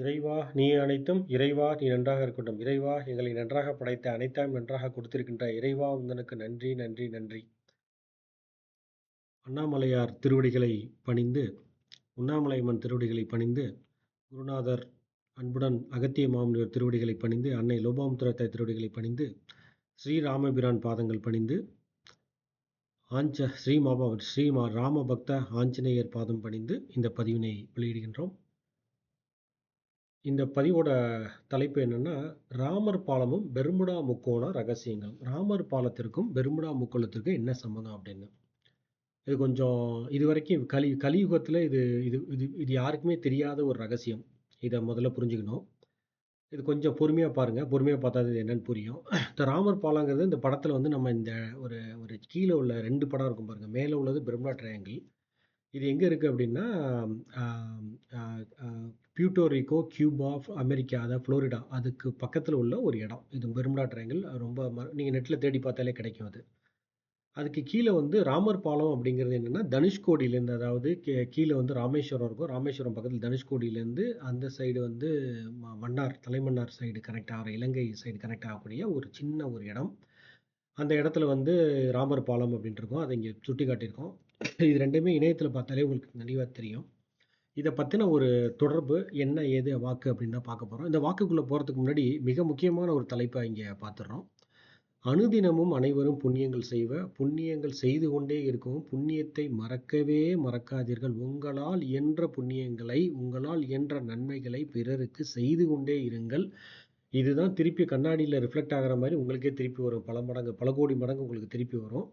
இறைவா நீ அனைத்தும் இறைவா நீ நன்றாக இருக்கட்டும். இறைவா எங்களை நன்றாக படைத்த அனைத்தாம் நன்றாக கொடுத்திருக்கின்ற இறைவா உந்தனுக்கு நன்றி நன்றி நன்றி. அண்ணாமலையார் திருவடிகளை பணிந்து உண்ணாமலையம்மன் திருவடிகளை பணிந்து குருநாதர் அன்புடன் அகத்திய மாமுனிவர் திருவடிகளை பணிந்து அன்னை லோபாமுத்திரத்தாய் திருவடிகளை பணிந்து ஸ்ரீராமபிரான் பாதங்கள் பணிந்து ராம பக்த ஆஞ்சநேயர் பாதம் பணிந்து இந்த பதிவினை வெளியிடுகின்றோம். இந்த பதிவோட தலைப்பு என்னன்னா, ராமர் பாலமும் பெர்முடா முக்கோண ரகசியங்கள். ராமர் பாலத்திற்கும் பெர்முடா முக்கோணத்திற்கும் என்ன சம்மந்தம் அப்படின்னு. இது கொஞ்சம் இதுவரைக்கும் கலியுகத்தில் இது இது இது இது யாருக்குமே தெரியாத ஒரு ரகசியம். இதை முதல்ல புரிஞ்சுக்கணும். இது கொஞ்சம் பொறுமையாக பாருங்கள். பொறுமையாக பார்த்தா இது என்னன்னு புரியும். இந்த ராமர் பாலங்கிறது இந்த படத்தில் வந்து நம்ம இந்த ஒரு ஒரு கீழே உள்ள 2 படம் இருக்கும் பாருங்கள். மேலே உள்ளது பெர்முடா ட்ரையாங்கிள். இது எங்கே இருக்குது அப்படின்னா பியூட்டோரிக்கோ, கியூபா, அமெரிக்கா, அதாவது ஃப்ளோரிடா அதுக்கு பக்கத்தில் உள்ள ஒரு இடம். இது பெர்முடா ட்ரையாங்கிள். ரொம்ப நீங்கள் நெட்டில் தேடி பார்த்தாலே கிடைக்கும் அது. அதுக்கு கீழே வந்து ராமர் பாலம் அப்படிங்கிறது என்னென்னா, தனுஷ்கோடியிலேருந்து, அதாவது கீழே வந்து ராமேஸ்வரம் இருக்கும். ராமேஸ்வரம் பக்கத்தில் தனுஷ்கோடியிலேருந்து அந்த சைடு வந்து மன்னார், தலைமன்னார் சைடு கனெக்ட் ஆகிற, இலங்கை சைடு கனெக்ட் ஆகக்கூடிய ஒரு சின்ன ஒரு இடம். அந்த இடத்துல வந்து ராமர் பாலம் அப்படின்ட்டு இருக்கும். அதை இங்கே சுட்டி காட்டியிருக்கோம். இது ரெண்டுமே இணையத்தில் பார்த்தாலே உங்களுக்கு தெளிவாக தெரியும். இதை பற்றின ஒரு தொடர்பு என்ன ஏது வாக்கு அப்படின்னு தான் பார்க்க போகிறோம். இந்த வாக்குக்குள்ளே போகிறதுக்கு முன்னாடி மிக முக்கியமான ஒரு தலைப்பை இங்கே பார்த்துடுறோம். அனுதினமும் அனைவரும் புண்ணியங்கள் செய்வ, புண்ணியங்கள் செய்து கொண்டே இருக்கவும், புண்ணியத்தை மறக்கவே மறக்காதீர்கள். உங்களால் இயன்ற புண்ணியங்களை, உங்களால் இயன்ற நன்மைகளை பிறருக்கு செய்து கொண்டே இருங்கள். இதுதான் திருப்பி கண்ணாடியில் ரிஃப்ளெக்ட் ஆகிற மாதிரி உங்களுக்கே திருப்பி வரும். பல மடங்கு, பல கோடி மடங்கு உங்களுக்கு திருப்பி வரும்.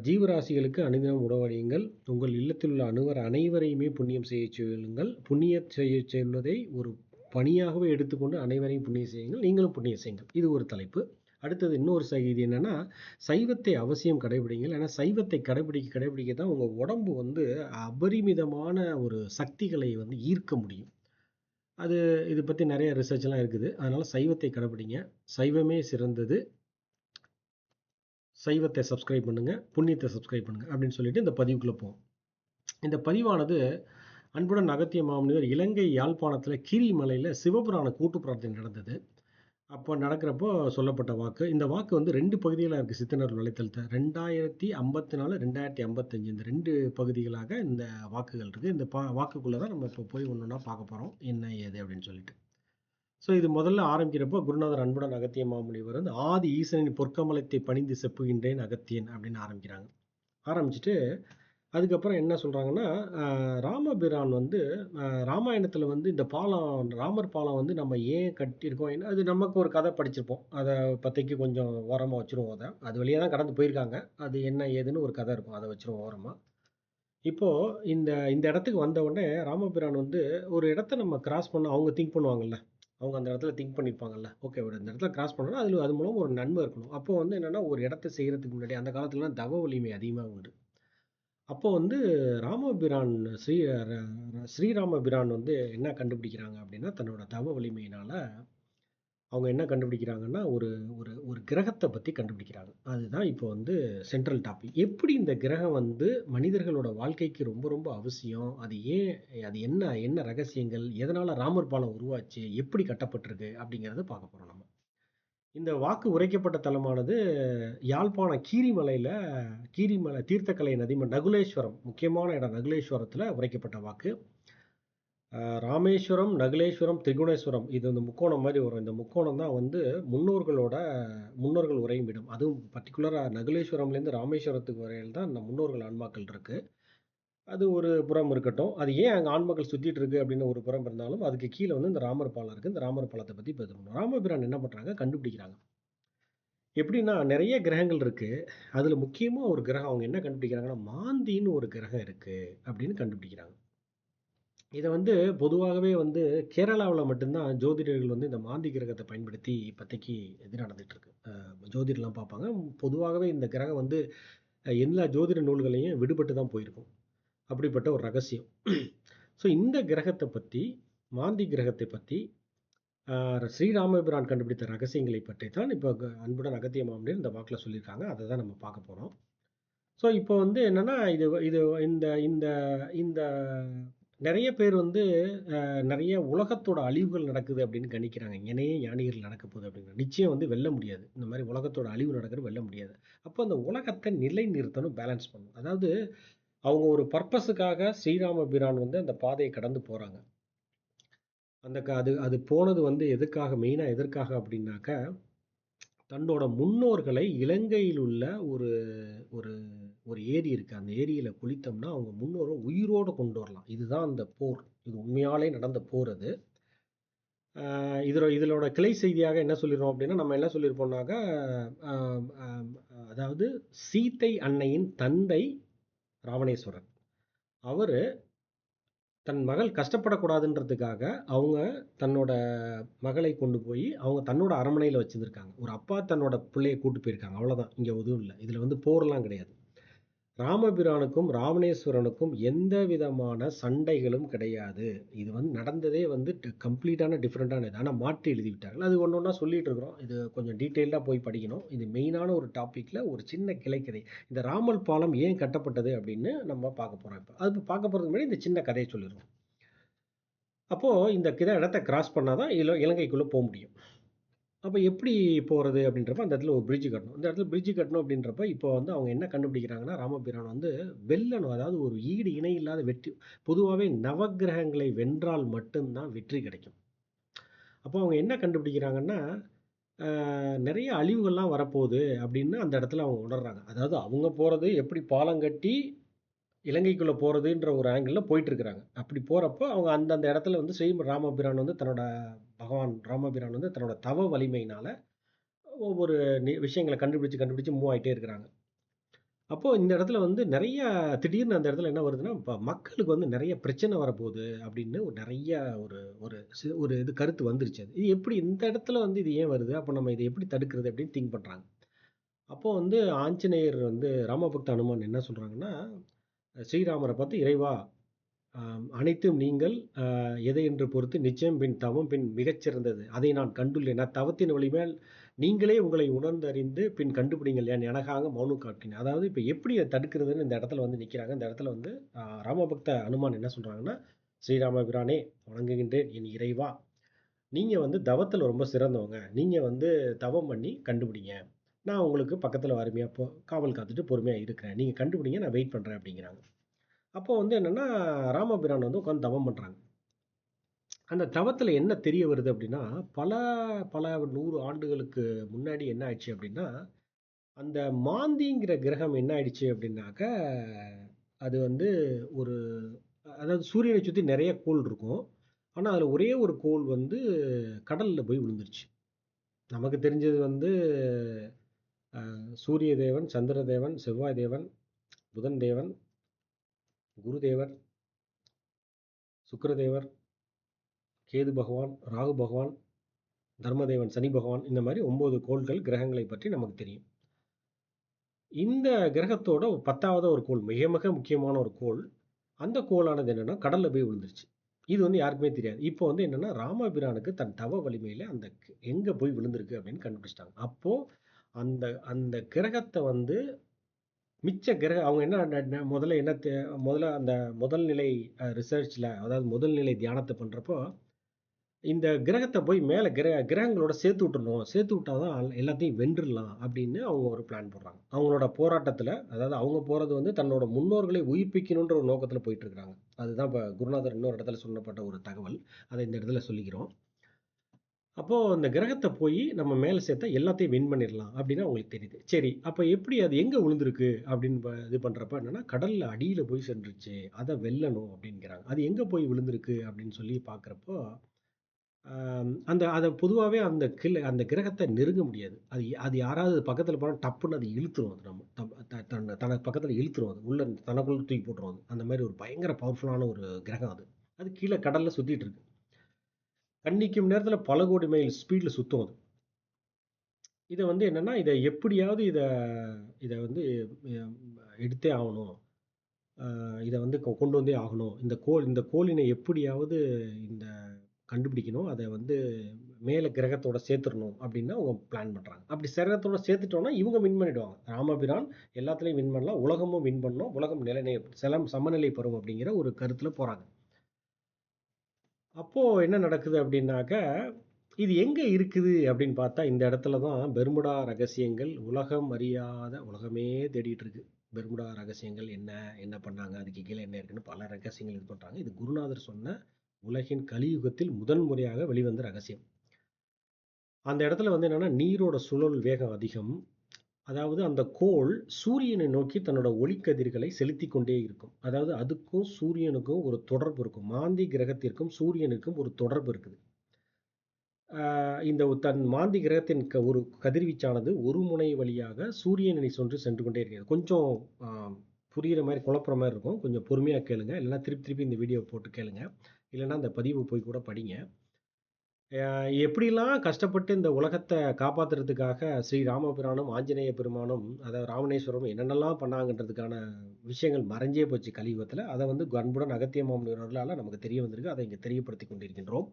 ஜீவராசிகளுக்கு அனுதினம் உணவளியுங்கள். உங்கள் இல்லத்தில் உள்ள அனைவரையுமே புண்ணியம் செய்ய சொல்லுங்கள். புண்ணியம் செய்ய சொல்வதை ஒரு பணியாகவே எடுத்துக்கொண்டு அனைவரையும் புண்ணியம் செய்யுங்கள். நீங்களும் புண்ணியம் செய்யுங்கள். இது ஒரு தலைப்பு. அடுத்தது இன்னொரு செய்தி என்னென்னா, சைவத்தை அவசியம் கடைபிடிங்கள். ஏன்னா சைவத்தை கடைபிடிக்க தான் உங்கள் உடம்பு வந்து அபரிமிதமான ஒரு சக்திகளை வந்து ஈர்க்க முடியும். இது பற்றி நிறைய ரிசர்ச்லாம் இருக்குது. அதனால் சைவத்தை கடைபிடிங்க. சைவமே சிறந்தது. சைவத்தை சப்ஸ்கிரைப் பண்ணுங்கள், புண்ணியத்தை சப்ஸ்கிரைப் பண்ணுங்கள் அப்படின்னு சொல்லிட்டு இந்த பதிவுக்குள்ளே போவோம். இந்த பதிவானது அன்புடன் அகத்திய மாமுனிவர் இலங்கை யாழ்ப்பாணத்தில் கீரிமலையில் சிவபுராண கூட்டு பிரார்த்தனை நடந்தது. அப்போ நடக்கிறப்போ சொல்லப்பட்ட வாக்கு. இந்த வாக்கு வந்து 2 பகுதிகளாக இருக்குது சித்தனர் வலைத்தளத்தை. 2054, 2055 இந்த 2 பகுதிகளாக இந்த வாக்குகள் இருக்குது. இந்த வாக்குக்குள்ளே தான் நம்ம இப்போ போய் ஒன்று ஒன்றா பார்க்க போகிறோம், என்ன ஏது அப்படின்னு சொல்லிட்டு. ஸோ இது முதல்ல ஆரம்பிக்கிறப்போ குருநாதர் அன்புடன் அகத்திய மாமுனிவர் வந்து ஆதி ஈசனின் பொற்கமலத்தை பணிந்து செப்புகின்றேன் அகத்தியன் அப்படின்னு ஆரம்பிக்கிறாங்க. ஆரம்பிச்சுட்டு அதுக்கப்புறம் என்ன சொல்கிறாங்கன்னா, ராமபிரான் வந்து ராமாயணத்தில் வந்து இந்த பாலம், ராமர் பாலம் வந்து நம்ம ஏன் கட்டியிருக்கோம், என்ன அது நமக்கு ஒரு கதை படிச்சிருப்போம். அதை பற்றிக்கு கொஞ்சம் ஓரமாக வச்சுருவோம். அது வழியாக தான் கடந்து போயிருக்காங்க. அது என்ன ஏதுன்னு ஒரு கதை இருக்கும், அதை வச்சுருவோம் ஓரமாக. இப்போது இந்த இந்த இடத்துக்கு வந்த உடனே ராமபிரான் வந்து ஒரு இடத்த நம்ம கிராஸ் பண்ண அவங்க திங்க் பண்ணுவாங்கல்ல, அவங்க அந்த இடத்துல திங்க் பண்ணியிருப்பாங்கல்ல, ஓகே இந்த இடத்துல கிராஸ் பண்ணோன்னா அது மூலம் ஒரு நன்மை இருக்கணும். அப்போ வந்து என்னென்னா, ஒரு இடத்த செய்கிறதுக்கு முன்னாடி அந்த காலத்துலலாம் தவ வலிமை அதிகமாக உண்டு. அப்போ வந்து ராமபிரான் ஸ்ரீராமபிரான் வந்து என்ன கண்டுபிடிக்கிறாங்க அப்படின்னா, தன்னோட தவ வலிமையினால் அவங்க என்ன கண்டுபிடிக்கிறாங்கன்னா, ஒரு ஒரு ஒரு கிரகத்தை பற்றி கண்டுபிடிக்கிறாங்க. அதுதான் இப்போ வந்து சென்ட்ரல் டாபிக். எப்படி இந்த கிரகம் வந்து மனிதர்களோட வாழ்க்கைக்கு ரொம்ப ரொம்ப அவசியம், அது ஏன், அது என்ன என்ன ரகசியங்கள், எதனால் ராமர் பாலம் உருவாச்சு, எப்படி கட்டப்பட்டிருக்கு அப்படிங்கிறத பார்க்க போகிறோம் நம்ம. இந்த வாக்கு உரைக்கப்பட்ட தலமானது யாழ்ப்பாணம் கீரிமலை தீர்த்தக்கலை நதிமன் நகுலேஸ்வரம், முக்கியமான இடம் நகுலேஸ்வரத்தில் உரைக்கப்பட்ட வாக்கு. ராமேஸ்வரம், நகுலேஸ்வரம், திரிகுணேஸ்வரம், இது இந்த முக்கோணம் மாதிரி வரும். இந்த முக்கோணம் தான் வந்து முன்னோர்கள் உறையும் இடம். அதுவும் பர்டிகுலராக நகுலேஸ்வரம்லேருந்து ராமேஸ்வரத்துக்கு வரையில் தான் இந்த முன்னோர்கள் ஆன்மாக்கள் இருக்குது. அது ஒரு புறம் இருக்கட்டும். அது ஏன் அங்கே ஆன்மாக்கள் சுற்றிட்டு இருக்கு அப்படின்னு ஒரு புறம் இருந்தாலும், அதுக்கு கீழே வந்து இந்த ராமர் பாலம் இருக்குது. இந்த ராமர் பாலத்தை பற்றி பேசணும். ராமபிரான் என்ன பண்ணுறாங்க, கண்டுபிடிக்கிறாங்க. எப்படின்னா, நிறைய கிரகங்கள் இருக்குது. அதில் முக்கியமாக ஒரு கிரகம் அவங்க என்ன கண்டுபிடிக்கிறாங்கன்னா, மாந்தின்னு ஒரு கிரகம் இருக்குது அப்படின்னு கண்டுபிடிக்கிறாங்க. இதை வந்து பொதுவாகவே வந்து கேரளாவில் மட்டும்தான் ஜோதிடர்கள் வந்து இந்த மாந்தி கிரகத்தை பயன்படுத்தி இப்போதைக்கு இது நடந்துகிட்ருக்கு. ஜோதிடர்லாம் பார்ப்பாங்க. பொதுவாகவே இந்த கிரகம் வந்து எல்லா ஜோதிட நூல்களையும் விடுபட்டு தான் போயிருக்கும். அப்படிப்பட்ட ஒரு ரகசியம். ஸோ இந்த கிரகத்தை பற்றி, மாந்தி கிரகத்தை பற்றி ஸ்ரீராமபிரான் கண்டுபிடித்த ரகசியங்களை பற்றி தான் இப்போ அன்புடன் அகத்திய மாமுனிவர் இந்த வாக்கில் சொல்லியிருக்காங்க. அதை தான் நம்ம பார்க்க போகிறோம். ஸோ இப்போ வந்து என்னென்னா, இது இது இந்த இந்த இந்த நெறைய பேர் வந்து நெறைய உலகத்தோட அழிவுகள் நடக்குது அப்படின்னு கணிக்கிறாங்க. இங்கனயே ஞானிகள் நடக்க போகுது அப்படின்னு. நிச்சயம் வந்து வெல்ல முடியாது. இந்த மாரி உலகத்தோட அழிவு நடக்கிறது வெல்ல முடியாது. அப்போ அந்த உலகத்த நிலைநிறுத்தணும், பேலன்ஸ் பண்ணணும். அதாவது அவங்க ஒரு பர்ப்பஸுக்காக ஸ்ரீராம பிரான் வந்து அந்த பாதைய கடந்து போறாங்க. அந்த அது அது போனது வந்து எதுக்காக மெயினா எதற்காக அப்படின்னாக்க, தன்னோட முன்னோர்களை இலங்கையில் உள்ள ஒரு ஒரு ஒரு ஏரி இருக்கு. அந்த ஏரியில குளித்தோம்னா, அவங்க முன்னோர உயிரோட கொண்டு வரலாம். இதுதான் அந்த போர். இது உண்மையாலே நடந்த போர் அது. இதனோட கிளை செய்தியாக என்ன சொல்லிருவோம் அப்படின்னா, நம்ம என்ன சொல்லியிருப்போம்னாக்க, அம் அம் அதாவது சீதை அன்னையின் தந்தை ராவணேஸ்வரன். அவரு தன் மகள் கஷ்டப்படக்கூடாதுன்றதுக்காக, அவங்க தன்னோட மகளை கொண்டு போயி, அவங்க தன்னோட அரண்மனையில வச்சிருந்திருக்காங்க. ஒரு அப்பா தன்னோட பிள்ளைய கூட்டு போயிருக்காங்க. அவ்வளோதான். இங்க எதுவும் இல்ல. இதுல வந்து போர்லாம் கிடையாது. ராமபிரானுக்கும், ராவணேஸ்வரனுக்கும் எந்த விதமான சண்டைகளும் கிடையாது. இது வந்து நடந்ததே வந்து கம்ப்ளீட்டான டிஃபரெண்ட்டான இது. ஆனா மாற்றி எழுதிவிட்டார்கள். அது ஒண்ணு ஒண்ணா சொல்லிட்டு இருக்கிறோம். இது கொஞ்சம் டீட்டெயில்டா போய் படிக்கணும். இது மெயினான ஒரு டாபிக்ல ஒரு சின்ன கிளைக்கதை. இந்த ராமர் பாலம் ஏன் கட்டப்பட்டது அப்படின்னு நம்ம பார்க்க போறோம் இப்ப. அது பார்க்க போறதுக்கு முன்னாடி இந்த சின்ன கதைய சொல்லிருவோம். அப்போ இந்த இடத்த கிராஸ் பண்ணா தான் இலங்கைக்குள்ள முடியும். அப்ப எப்படி போறது அப்படின்றப்ப, அந்த இடத்துல ஒரு பிரிட்ஜ் கட்டணும். இந்த இடத்துல பிரிட்ஜ் கட்டணும் அப்படின்றப்ப, இப்போ வந்து அவங்க என்ன கண்டுபிடிக்கிறாங்கன்னா, ராமபிரான் வந்து வெல்லணும். அதாவது ஒரு ஈடு இணை இல்லாத வெற்றி. பொதுவாவே நவக்கிரகங்களை வென்றால் மட்டும் தான் வெற்றி கிடைக்கும். அப்போ அவங்க என்ன கண்டுபிடிக்கிறாங்கன்னா, நெறைய அழிவுகள்லாம் வரப்போகுது அப்படின்னு அந்த இடத்துல அவங்க உணர்றாங்க. அதாவது அவங்க போறது எப்படி பாலம் கட்டி இலங்கைக்குள்ள போறதுன்ற ஒரு ஆங்கிள்ல போயிட்டுருக்காங்க. அப்படி போறப்போ, அவங்க அந்தந்த இடத்துல வந்து ராமபிரான் வந்து தன்னோட பகவான் ராமபிரான் வந்து தன்னோட தவ வலிமையினால ஒவ்வொரு விஷயங்கள கண்டுபிடிச்சு, கண்டுபிடிச்சு மூவ் ஆயிட்டே இருக்கிறாங்க. அப்போ இந்த இடத்துல வந்து நெறைய திடீர்னு அந்த இடத்துல என்ன வருதுன்னா, மக்களுக்கு வந்து நெறைய பிரச்சனை வரப்போகுது அப்படின்னு நெறைய ஒரு ஒரு ஒரு இது கருத்து வந்துருச்சு அது. இது எப்படி இந்த இடத்துல வந்து இது ஏன் வருது? அப்ப நம்ம இத எப்படி தடுக்கிறது? அப்படின்னு திங்க் பண்றாங்க. அப்போ வந்து ஆஞ்சநேயர் வந்து ராமபக்த அனுமான் என்ன சொல்றாங்கன்னா, ஸ்ரீராமர பார்த்து இறைவா அனைத்தும் நீங்கள் எதை என்று பொறுத்து நிச்சயம் பின் தவம் பின் மிகச்சிறந்தது. அதை நான் கண்டுள்ளேன். நான் தவத்தின் வலிமேல் நீங்களே உங்களை உணர்ந்தறிந்து பின் கண்டுபிடிங்கள் என் எனக்காக மௌனம் காட்டினேன். அதாவது இப்ப எப்படி அத தடுக்கிறதுன்னு இந்த இடத்துல வந்து நிக்கிறாங்க. இந்த இடத்துல வந்து ராமபக்த அனுமான் என்ன சொல்றாங்கன்னா, "ஸ்ரீராம பிரானே வணங்குகின்றேன் என் இறைவா. நீங்க வந்து தவத்துல ரொம்ப சிறந்தவங்க. நீங்க வந்து தவம் பண்ணி கண்டுபிடிங்க. நான் உங்களுக்கு பக்கத்துல அருமையா காவல் காத்துட்டு பொறுமையா இருக்கிறேன். நீங்க கண்டுபிடிங்க. நான் வெயிட் பண்றேன்" அப்படிங்கிறாங்க. அப்போ வந்து என்னன்னா, ராமபிரான் வந்து உட்கார்ந்து தவம் பண்றாங்க. அந்த தவத்துல என்ன தெரிய வருது அப்படின்னா, பல பல 100 ஆண்டுகளுக்கு முன்னாடி என்ன ஆயிடுச்சு அப்படின்னா, அந்த மாந்திங்கிற கிரகம் என்ன ஆயிடுச்சு அப்படின்னாக்க, அது வந்து ஒரு அதாவது சூரியனை சுத்தி நெறைய கோள் இருக்கும். ஆனா, அதுல ஒரே ஒரு கோள் வந்து கடல்ல போய் விழுந்துருச்சு. நமக்கு தெரிஞ்சது வந்து சூரிய தேவன், சந்திர தேவன், செவ்வாய் தேவன், புதன் தேவன், குரு தேவர், சுக்கிரதேவர், கேது பகவான், ராகு பகவான், தர்மதேவன், சனி பகவான் இந்த மாரி 9 கோள்கள், கிரகங்களை பற்றி நமக்கு தெரியும். இந்த கிரகத்தோட 10வது ஒரு கோள், மிக மிக முக்கியமான ஒரு கோள். அந்த கோளானது என்னன்னா, கடல்ல போய் விழுந்துருச்சு. இது வந்து யாருக்குமே தெரியாது. இப்போ வந்து என்னன்னா, ராமபிரானுக்கு தன் தவ வலிமையில அந்த எங்க போய் விழுந்திருக்கு அப்படின்னு கண்டுபிடிச்சுட்டாங்க. அப்போ அந்த அந்த கிரகத்த வந்து மிச்ச அவங்க என்ன முதல்ல என்ன முதல்ல அந்த முதல் நிலை ரிசர்ச்ல அதாவது முதல் நிலை தியானத்த பண்றப்போ இந்த கிரகத்த போய் மேல கிரகங்களோட சேர்த்து விட்டுறணும். சேர்த்து விட்டா தான் எல்லாத்தையும் வென்றுடலாம் அப்படின்னு அவங்க ஒரு பிளான் போடுறாங்க. அவங்களோட போராட்டத்துல, அதாவது அவங்க போறது வந்து தன்னோட முன்னோர்களை உயிர்ப்பிக்கணுன்ற ஒரு நோக்கத்துல போயிட்டு இருக்காங்க. அதுதான் இப்ப குருநாதர் இன்னொரு இடத்துல சொல்லப்பட்ட ஒரு தகவல். அதை இந்த இடத்துல சொல்லிக்கிறோம். அப்போ இந்த கிரகத்த போய் நம்ம மேல சேர்த்தா எல்லாத்தையும் வின் பண்ணிடலாம் அப்படின்னு அவங்களுக்கு தெரியுது. சரி, அப்ப எப்படி அது எங்க விழுந்திருக்கு அப்படின்னு இது பண்றப்ப என்னன்னா, கடல்ல அடியில போய் சென்றுச்சு. அத வெல்லணும் அப்படிங்கிறாங்க. அது எங்க போய் விழுந்திருக்கு அப்படின்னு சொல்லி பார்க்கிறப்போ அந்த அத பொதுவாவே அந்த கிரகத்த நெருங்க முடியாது. அது அது யாராவது பக்கத்துல போனா டப்புன்னு அது இழுத்துரும் அது நம்ம. தனக்கு பக்கத்துல இழுத்துரும் அது. உள்ள தனக்குள்ள தூக்கி போட்டுரும் அது. அந்த மாரி ஒரு பயங்கர பவர்ஃபுல்லான ஒரு கிரகம் அது. அது கீழ கடல்ல சுத்திட்டு இருக்கு. கண்ணிக்கும் நேரத்துல பல கோடி மைல் ஸ்பீட்ல சுத்தும் அது. இத வந்து என்னன்னா, எப்படியாவது இத வந்து எ எடுத்தே ஆவணும். இத வந்து கொண்டு வந்தே ஆகணும். இந்த கோளினை எப்படியாவது இந்த கண்டுபிடிக்கணும். அத வந்து மேல கிரகத்தோட சேர்த்துறணும் அப்படின்னு அவங்க பிளான் பண்றாங்க. அப்படி கிரகத்தோட சேர்த்துட்டோம்னா, இவங்க வின் பண்ணிடுவாங்க. ராமபிரான் எல்லாத்துலயும் வின் பண்ணலாம். உலகமும் வின் பண்ணணும். உலகம் சமநிலை பெறும் அப்படிங்கிற ஒரு கருத்துல போறாங்க. அப்போது என்ன நடக்குது அப்படின்னாக்க, இது எங்கே இருக்குது அப்படின்னு பார்த்தா, இந்த இடத்துல தான் பெர்முடா ரகசியங்கள் உலகம் அறியாத உலகமே தேடிட்டு இருக்கு. பெர்முடா ரகசியங்கள் என்ன, என்ன பண்ணாங்க, அதுக்கு கீழே என்ன இருக்குன்னு பல ரகசியங்கள் இது பண்ணுறாங்க. இது குருநாதர் சொன்ன உலகின் கலியுகத்தில் முதல் முறையாக வெளிவந்த ரகசியம். அந்த இடத்துல வந்து என்னன்னா, நீரோட சுழல் வேகம் அதிகம். அதாவது அந்த கோள் சூரியனை நோக்கி தன்னோட ஒளிக்கதிர்களை செலுத்தி கொண்டே இருக்கும். அதாவது அதுக்கும் சூரியனுக்கும் ஒரு தொடர்பு இருக்கும். மாந்தி கிரகத்திற்கும் சூரியனுக்கும் ஒரு தொடர்பு இருக்குது. இந்த தன் மாந்தி கிரகத்தின் ஒரு கதிர்வீச்சானது ஒரு முனை வழியாக சூரியனை சென்று கொண்டே இருக்கிறது. கொஞ்சம் புரிகிற மாதிரி குழப்புற மாதிரி இருக்கும். கொஞ்சம் பொறுமையாக கேளுங்க. இல்லைன்னா திருப்பி திருப்பி இந்த வீடியோ போட்டு கேளுங்க. இல்லைன்னா அந்த பதிவு போய் கூட படிங்க. எப்படிலாம் கஷ்டப்பட்டு இந்த உலகத்தை காப்பாத்துறதுக்காக ஸ்ரீ ராமபிரானும் ஆஞ்சநேய பெருமானும் அதாவது ராமணேஸ்வரம் என்னென்னலாம் பண்ணாங்கன்றதுக்கான விஷயங்கள் மறைஞ்சே போச்சு கலியுகத்தில். அதை வந்து அன்புடன் அகத்திய மாமுனிவர்களால் நமக்கு தெரிய வந்திருக்கு. அதை இங்கே தெரியப்படுத்தி கொண்டிருக்கின்றோம்.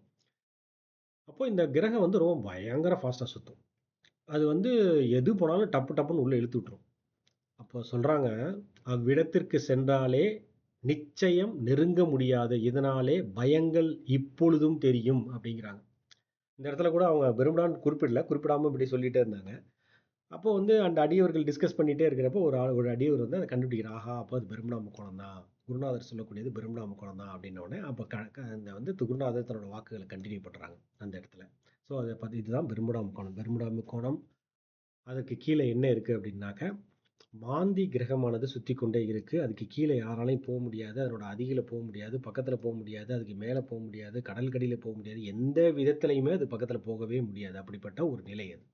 அப்போ இந்த கிரகம் வந்து ரொம்ப பயங்கர ஃபாஸ்ட்டாக சுற்றும். அது வந்து எது போனாலும் டப்பு டப்புன்னு உள்ளே இழுத்து விட்டுரும். அப்போ சொல்கிறாங்க, அவ்விடத்திற்கு சென்றாலே நிச்சயம் நெருங்க முடியாது, இதனாலே பயங்கள் இப்பொழுதும் தெரியும் அப்படிங்கிறாங்க. இந்த இடத்துல கூட அவங்க பெரும்பாலும் குறிப்பிடாமல் இப்படி சொல்லிட்டே இருந்தாங்க. அப்போ வந்து அந்த அடியவர்கள் டிஸ்கஸ் பண்ணிகிட்டே இருக்கிறப்போ ஒரு அடியவர் வந்து அதை கண்டுபிடிக்கிறார். ஆஹா, அப்போ அது பெரும்டா முக்கோணம் தான், குருநாதர் சொல்லக்கூடியது பெரும்டா முக்கோணம் தான் அப்படின்னோடனே அப்போ அந்த வந்து குருநாதர் தன்னோட வாக்குகளை கண்டினியூ பண்ணுறாங்க அந்த இடத்துல. ஸோ அதை பற்றி இதுதான் பெருமுடா முக்கோணம். பெருமுடா முக்கோணம் அதுக்கு கீழே என்ன இருக்குது அப்படின்னாக்க, மாந்தி கிரகமானது சுற்றி கொண்டே இருக்குது. அதுக்கு கீழே யாராலையும் போக முடியாது, அதனோட அடியில் போக முடியாது, பக்கத்தில் போக முடியாது, அதுக்கு மேலே போக முடியாது, கடல்கடியில் போக முடியாது, எந்த விதத்துலையுமே அது பக்கத்தில் போகவே முடியாது. அப்படிப்பட்ட ஒரு நிலை அது.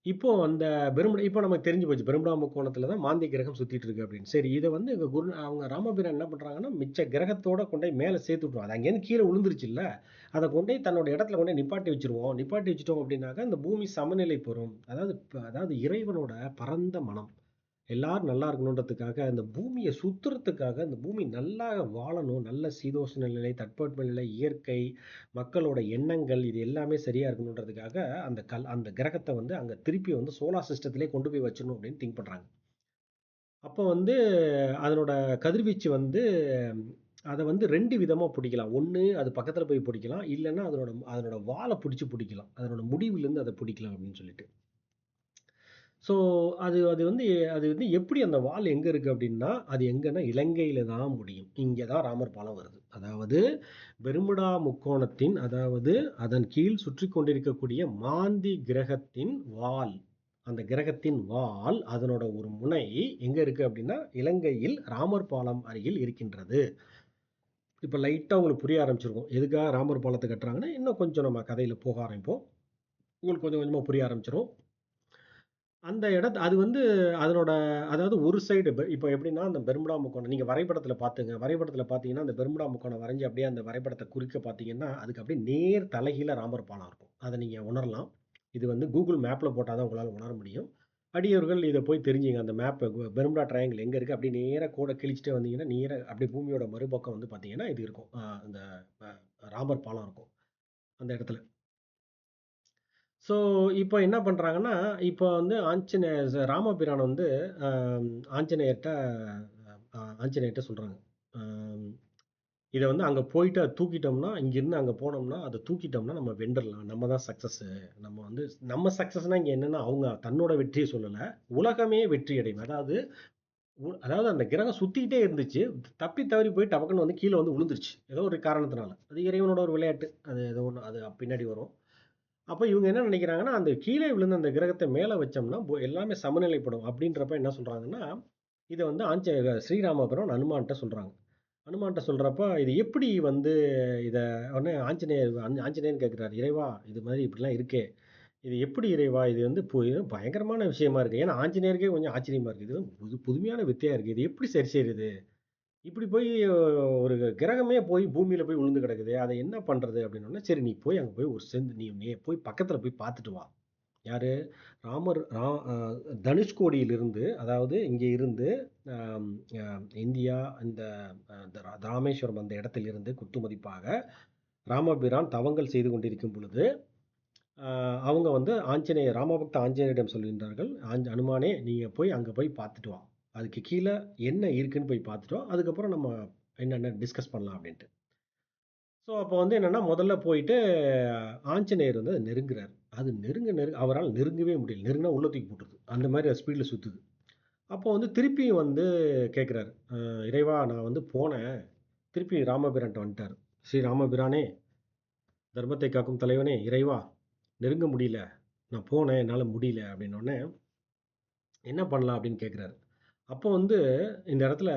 இப்போ அந்த இப்போ நமக்கு தெரிஞ்சு போச்சு. பெருமுடா முக்கோணத்துல தான் மாந்தி கிரகம் சுத்திட்டு இருக்கு அப்படின்னு. சரி, இதை வந்து இங்க அவங்க ராமபிரான் என்ன பண்றாங்கன்னா, மிச்ச கிரகத்தோட கொண்டு போய் மேலே சேர்த்து விட்டுருவோம். அது அங்கேருந்து கீழே விழுந்துருச்சுல்ல, அதை கொண்டு போய் தன்னோட இடத்துல கொண்டு போய் நிப்பாட்டி வச்சிருவோம். நிப்பாட்டி வச்சுட்டோம் அப்படின்னாக்கா இந்த பூமி சமநிலை பெறும். அதாவது இறைவனோட பரந்த மனம் எல்லாரும் நல்லா இருக்கணுன்றதுக்காக, அந்த பூமியை சுத்துறதுக்காக, அந்த பூமி நல்லா வாழணும், நல்ல சீதோஷ்ண நிலை, தட்பவெட்ப நிலை, இயற்கை, மக்களோட எண்ணங்கள் இது எல்லாமே சரியா இருக்கணுன்றதுக்காக அந்த கிரகத்தை வந்து அங்க திருப்பி வந்து சோலார் சிஸ்டத்திலே கொண்டு போய் வச்சிடணும் அப்படின்னு திங்க் பண்றாங்க. அப்போ வந்து அதனோட கதிர்வீச்சு வந்து அதை வந்து 2 விதமா பிடிக்கலாம். ஒண்ணு அது பக்கத்துல போய் பிடிக்கலாம். இல்லைன்னா அதனோட அதனோட வாலை பிடிச்சு பிடிக்கலாம். அதனோட முடிவிலிருந்து அதை பிடிக்கலாம் அப்படின்னு சொல்லிட்டு. ஸோ அது அது வந்து அது வந்து எப்படி அந்த வால் எங்க இருக்கு அப்படின்னா, அது எங்கன்னா இலங்கையில தான் முடியும். இங்க தான் ராமர் பாலம் வருது. அதாவது பெர்முடா முக்கோணத்தின் அதாவது அதன் கீழ் சுற்றிக் கொண்டிருக்கக்கூடிய மாந்தி கிரகத்தின் வால். அந்த கிரகத்தின் வால் அதனோட ஒரு முனை எங்க இருக்கு அப்படின்னா, இலங்கையில் ராமர் பாலம் அருகில் இருக்கின்றது. இப்ப லைட்டா உங்களுக்கு புரிய ஆரம்பிச்சிருக்கும். எதுக்காக ராமர் பாலத்த கட்டுறாங்கன்னா, இன்னும் கொஞ்சம் நம்ம கதையில போக ஆரம்பிப்போம். உங்களுக்கு கொஞ்சம் கொஞ்சமா புரிய ஆரம்பிச்சிரும். அந்த அது வந்து அதனோட அதாவது ஒரு சைடு இப்போ எப்படின்னா, அந்த பெர்முடா முக்கோணம் நீங்க வரைபடத்துல பார்த்துங்க. வரைபடத்துல பார்த்தீங்கன்னா, அந்த பெர்முடா முக்கோணம் வரைஞ்சு அப்படியே அந்த வரைபடத்த குறிக்க பார்த்தீங்கன்னா, அதுக்கு அப்படியே நேர் தலைகீழ ராமர் பாலம் இருக்கும். அத நீங்க உணரலாம். இது வந்து கூகுள் மேப்ல போட்டா தான் உங்களால உணர முடியும். அடியவர்கள் இத போய் தெரிஞ்சுங்க. அந்த மேப் பெர்முடா ட்ரையாங்கிள் எங்க இருக்கு? அப்படியே நேரா கோட கிழிச்சுட்டே வந்தீங்கன்னா, நேரா அப்படியே பூமியோட மறுபக்கம் வந்து பார்த்தீங்கன்னா, இது இருக்கும். அந்த அ ராமர் பாலம் இருக்கும். அந்த இடத்துல. ஸோ, இப்போ என்ன பண்றாங்கன்னா, இப்போ வந்து ராமபிரான் வந்து அம் ஆஞ்சநேயர்ட்ட ஆஞ்சநேயர்ட்ட சொல்றாங்க. அம் இத வந்து அங்க போயிட்டு அத தூக்கிட்டோம்னா, இங்கிருந்து அங்க போனோம்னா, அத தூக்கிட்டோம்னா நம்ம வென்றலாம். நம்ம தான் சக்சஸு. நம்ம வந்து நம்ம சக்சஸ்னா இங்க என்னன்னா, அவங்க தன்னோட வெற்றிய சொல்லல. உலகமே வெற்றி அடையும். அதாவது அந்த கிரகம் சுத்திக்கிட்டே இருந்துச்சு. தப்பி தவறி போய் டபக்குன்னு வந்து கீழ வந்து விழுந்துருச்சு. ஏதோ ஒரு காரணத்தினால. அது இறைவனோட ஒரு விளையாட்டு. அது ஏதோ ஒண்ணு. அது பின்னாடி வரும். அப்ப இவங்க என்ன நினைக்கிறாங்கன்னா, அந்த கீழே விழுந்த அந்த கிரகத்த மேல வச்சோம்னா, எல்லாமே சமநிலைப்படும். அப்படின்றப்ப என்ன சொல்றாங்கன்னா, இத வந்து ஸ்ரீராமபுரம் அனுமான்ட்ட சொல்றாங்க. அனுமான்ட்ட சொல்றப்ப, இது எப்படி வந்து இத உடனே ஆஞ்சநேயர் கேட்கிறாரு, "இறைவா, இது மாரி இப்படிலாம் இருக்கே. இது எப்படி இறைவா? இது வந்து பயங்கரமான விஷயமா இருக்கு." ஏன்னா ஆஞ்சநேயருக்கே கொஞ்சம் ஆச்சரியமா இருக்கு. இது வந்து புதுமையான வித்தையா இருக்கு. இது எப்படி சரி செய்றது? இப்படி போய் ஒரு கிரகமே போய் பூமியில போய் விழுந்து கிடக்குதே! அத என்ன பண்றது? அப்படின்னோனே, சரி நீ போய் அங்க போய் ஒரு நீ போய் பக்கத்துல போய் பார்த்துட்டு வா. யாரு? ராமர் ரா அ தனுஷ்கோடியிலிருந்து அதாவது இங்க இருந்து அம் அ இந்தியா இந்த ராமேஸ்வரம் அந்த இடத்திலிருந்து குத்துமதிப்பாக ராமபிரான் தவங்கள் செய்து கொண்டிருக்கும் பொழுது, அ அவங்க வந்து ராமபக்த ஆஞ்சநேயரிடம் சொல்கின்றார்கள். அனுமானே நீங்க போய் அங்க போய் பார்த்துட்டு வா. அதுக்கு கீழ என்ன இருக்குன்னு போய் பார்த்துட்டு வா. அதுக்கப்புறம் நம்ம என்னென்ன டிஸ்கஸ் பண்ணலாம் அப்படின்ட்டு. ஸோ அப்போ வந்து என்னன்னா, முதல்ல போயிட்டு ஆஞ்சநேயர் வந்து அத நெருங்குறாரு. அது அவரால நெருங்கவே முடியல. நெருங்குனா உள்ள தூக்கி போட்டுருது. அந்த மாரி ஸ்பீட்ல சுத்துது. அப்போ வந்து திருப்பியும் வந்து கேட்குறாரு. இறைவா நான் வந்து போனேன். திருப்பி ராமபிரான்ட்ட வந்துட்டாரு. ஸ்ரீ ராமபிரானே, தர்மத்தை காக்கும் தலைவனே, இறைவா நெருங்க முடியல. நான் போனேன். என்னால முடியல அப்படின்னோனே, என்ன பண்ணலாம் அப்படின்னு கேட்குறாரு. அப்போ வந்து இந்த இடத்துல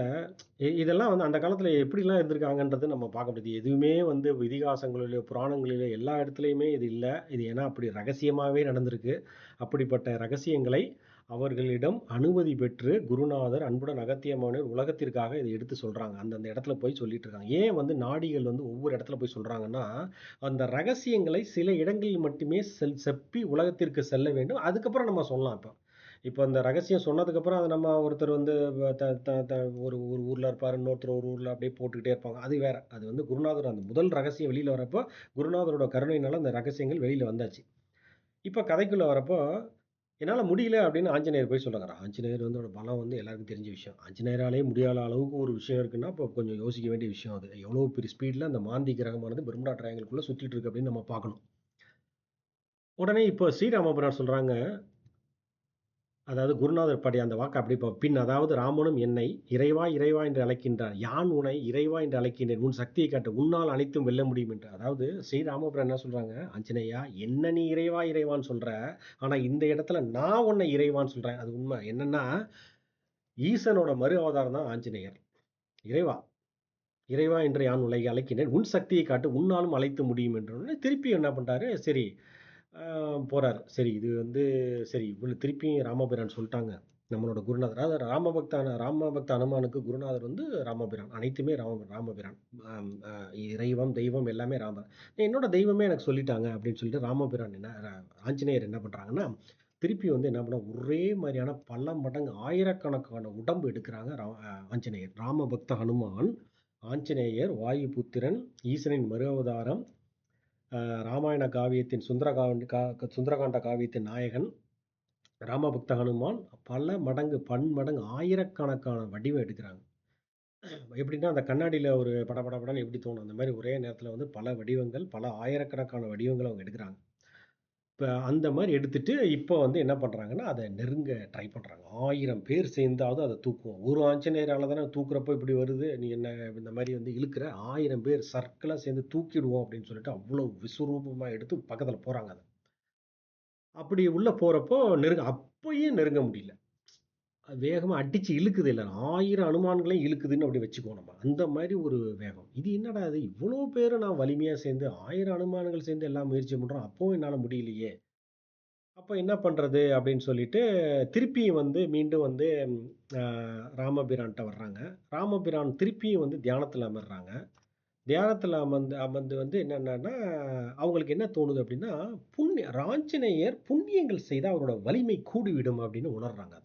இதெல்லாம் வந்து அந்த காலத்துல எப்படிலாம் இருந்திருக்காங்கன்றத நம்ம பார்க்க முடியுது. எதுவுமே வந்து இதிகாசங்களிலோ, புராணங்களிலோ எல்லா இடத்துலயுமே இது இல்ல. இது ஏன்னா அப்படி ரகசியமாவே நடந்திருக்கு. அப்படிப்பட்ட ரகசியங்களை அவர்களிடம் அனுமதி பெற்று குருநாதர் அன்புடன் அகத்திய மாமுனிவர் உலகத்திற்காக இத எடுத்து சொல்றாங்க. அந்தந்த இடத்துல போய் சொல்லிட்டு இருக்காங்க. ஏன் வந்து நாடிகள் வந்து ஒவ்வொரு இடத்துல போய் சொல்றாங்கன்னா, அந்த ரகசியங்களை சில இடங்களில் மட்டுமே செப்பி உலகத்திற்கு செல்ல வேண்டும். அதுக்கப்புறம் நம்ம சொல்லலாம் இப்ப. இப்ப அந்த ரகசியம் சொன்னதுக்கப்புறம் அத நம்ம ஒருத்தர் வந்து வ த த த ஒரு ஒரு ஊர்ல இருப்பாரு. இன்னொருத்தர் ஒரு ஊர்ல அப்படியே போட்டுக்கிட்டே இருப்பாங்க. அது வேற. அது வந்து குருநாதர் அந்த முதல் ரகசியம் வெளியில வரப்போ, குருநாதரோட கருணையினால அந்த ரகசியங்கள் வெளியில வந்தாச்சு. இப்ப கதைக்குள்ள வரப்போ, "என்னால முடியல" அப்படின்னு ஆஞ்சநேயர் போய் சொல்றாரு. ஆஞ்சநேயர் வந்து பலம் வந்து எல்லாருக்கும் தெரிஞ்ச விஷயம். ஆஞ்சநேயராலேயே முடியாத அளவுக்கு ஒரு விஷயம் இருக்குன்னா, அப்போ கொஞ்சம் யோசிக்க வேண்டிய விஷயம் அது. எவ்வளோ பெரிய ஸ்பீட்ல அந்த மாந்தி கிரகமானது பெர்முடா ட்ரையாங்கிள்குள்ள சுத்திட்டு இருக்கு அப்படின்னு நம்ம பார்க்கணும். உடனே இப்போ ஸ்ரீராமபிரான் சொல்றாங்க, அதாவது குருநாதர் பாடிய அந்த வாக்க அப்படி பின் அதாவது ராமனும் என்னை இறைவா இறைவா என்று அழைக்கின்றார். யான் உன்னை இறைவா என்று அழைக்கின்றேன். உன் சக்தியை காட்டு. உன்னால் அனைத்தும் வெல்ல முடியும் என்று. அதாவது ஸ்ரீராமபுரம் என்ன சொல்றாங்க? ஆஞ்சநேயா என்ன நீ இறைவா இறைவான்னு சொல்ற. ஆனா இந்த இடத்துல நான் உன்னை இறைவான்னு சொல்றேன். அது உண்மை. என்னன்னா ஈசனோட மறு அவதாரம் தான் ஆஞ்சநேயர். இறைவா இறைவா என்று யான் உலகை அழைக்கின்றேன். உன் சக்தியை காட்டு. உன்னாலும் அழைத்து முடியும் என்ற உடனே திருப்பி என்ன பண்றாரு? சரி ஆ போறாரு. சரி இது வந்து சரி இவ்வளவு திருப்பியும் ராமபிரான் சொல்ட்டாங்க. நம்மளோட குருநாதர். அதாவது ராமபக்த அனுமானுக்கு குருநாதர் வந்து ராமபிரான். அனைத்துமே ராமபிரான். இறைவன், தெய்வம் எல்லாமே ராமர். என்னோட தெய்வமே எனக்கு சொல்லிட்டாங்க அப்படின்னு சொல்லிட்டு ராமபிரான் ஆஞ்சநேயர் என்ன பண்றாங்கன்னா, திருப்பி வந்து என்ன பண்ண ஒரே மாதிரியான பல மடங்கு ஆயிரக்கணக்கான உடம்பு எடுக்குறாங்க ஆஞ்சநேயர். ராமபக்த ஹனுமான், ஆஞ்சநேயர், வாயுபுத்திரன், ஈசனின் மறு அவதாரம், ராமாயண காவியத்தின் சுந்தரகாண்ட காவியத்தின் நாயகன் ராமபக்த ஹனுமான் பல மடங்கு பன்மடங்கு ஆயிரக்கணக்கான வடிவம் எடுக்கிறாங்க. எப்படின்னா அந்த கண்ணாடியில ஒரு படபடன்னு எப்படி தோணும் அந்த மாதிரி ஒரே நேரத்துல வந்து பல வடிவங்கள் பல ஆயிரக்கணக்கான வடிவங்கள் அவங்க எடுக்கிறாங்க. இப்ப அந்த மாதிரி எடுத்துட்டு இப்போ வந்து என்ன பண்றாங்கன்னா அதை நெருங்க ட்ரை பண்றாங்க. 1000 பேர் சேர்ந்தாவது அதை தூக்குவோம். ஒரு ஆஞ்சநேயரால தானே தூக்குறப்போ இப்படி வருது, நீ என்ன இந்த மாதிரி வந்து இழுக்கிற, 1000 பேர் சர்க்கிளா சேர்ந்து தூக்கிடுவோம் அப்படின்னு சொல்லிட்டு அவ்வளவு விஸ்வரூபமா எடுத்து பக்கத்துல போறாங்க. அப்படி உள்ள போறப்போ அப்பயும் நெருங்க முடியல. அது வேகமா அடிச்சு இழுக்குது இல்ல. 1000 அனுமான்களையும் இழுக்குதுன்னு அப்படி வச்சுக்குவோம் நம்ம. அந்த மாரி ஒரு வேகம். இது என்னடா இது இவ்ளோ பேரு நான் வலிமையா சேர்ந்து 1000 அனுமானங்கள் சேர்ந்து எல்லாம் முயற்சி பண்றோம். அப்பவும் என்னால முடியலையே! அப்ப என்ன பண்றது? அப்படின்னு சொல்லிட்டு திருப்பியும் வந்து மீண்டும் வந்து அ ராமபிரான்ட்ட வர்றாங்க. ராமபிரான் திருப்பியும் வந்து தியானத்துல அமர்றாங்க. தியானத்துல அமர்ந்து அமர்ந்து வந்து என்னன்னான்னா, அவங்களுக்கு என்ன தோணுது அப்படின்னா, ஆஞ்சநேயர் புண்ணியங்கள் செய்தா அவரோட வலிமை கூடிவிடும் அப்படின்னு உணர்றாங்க.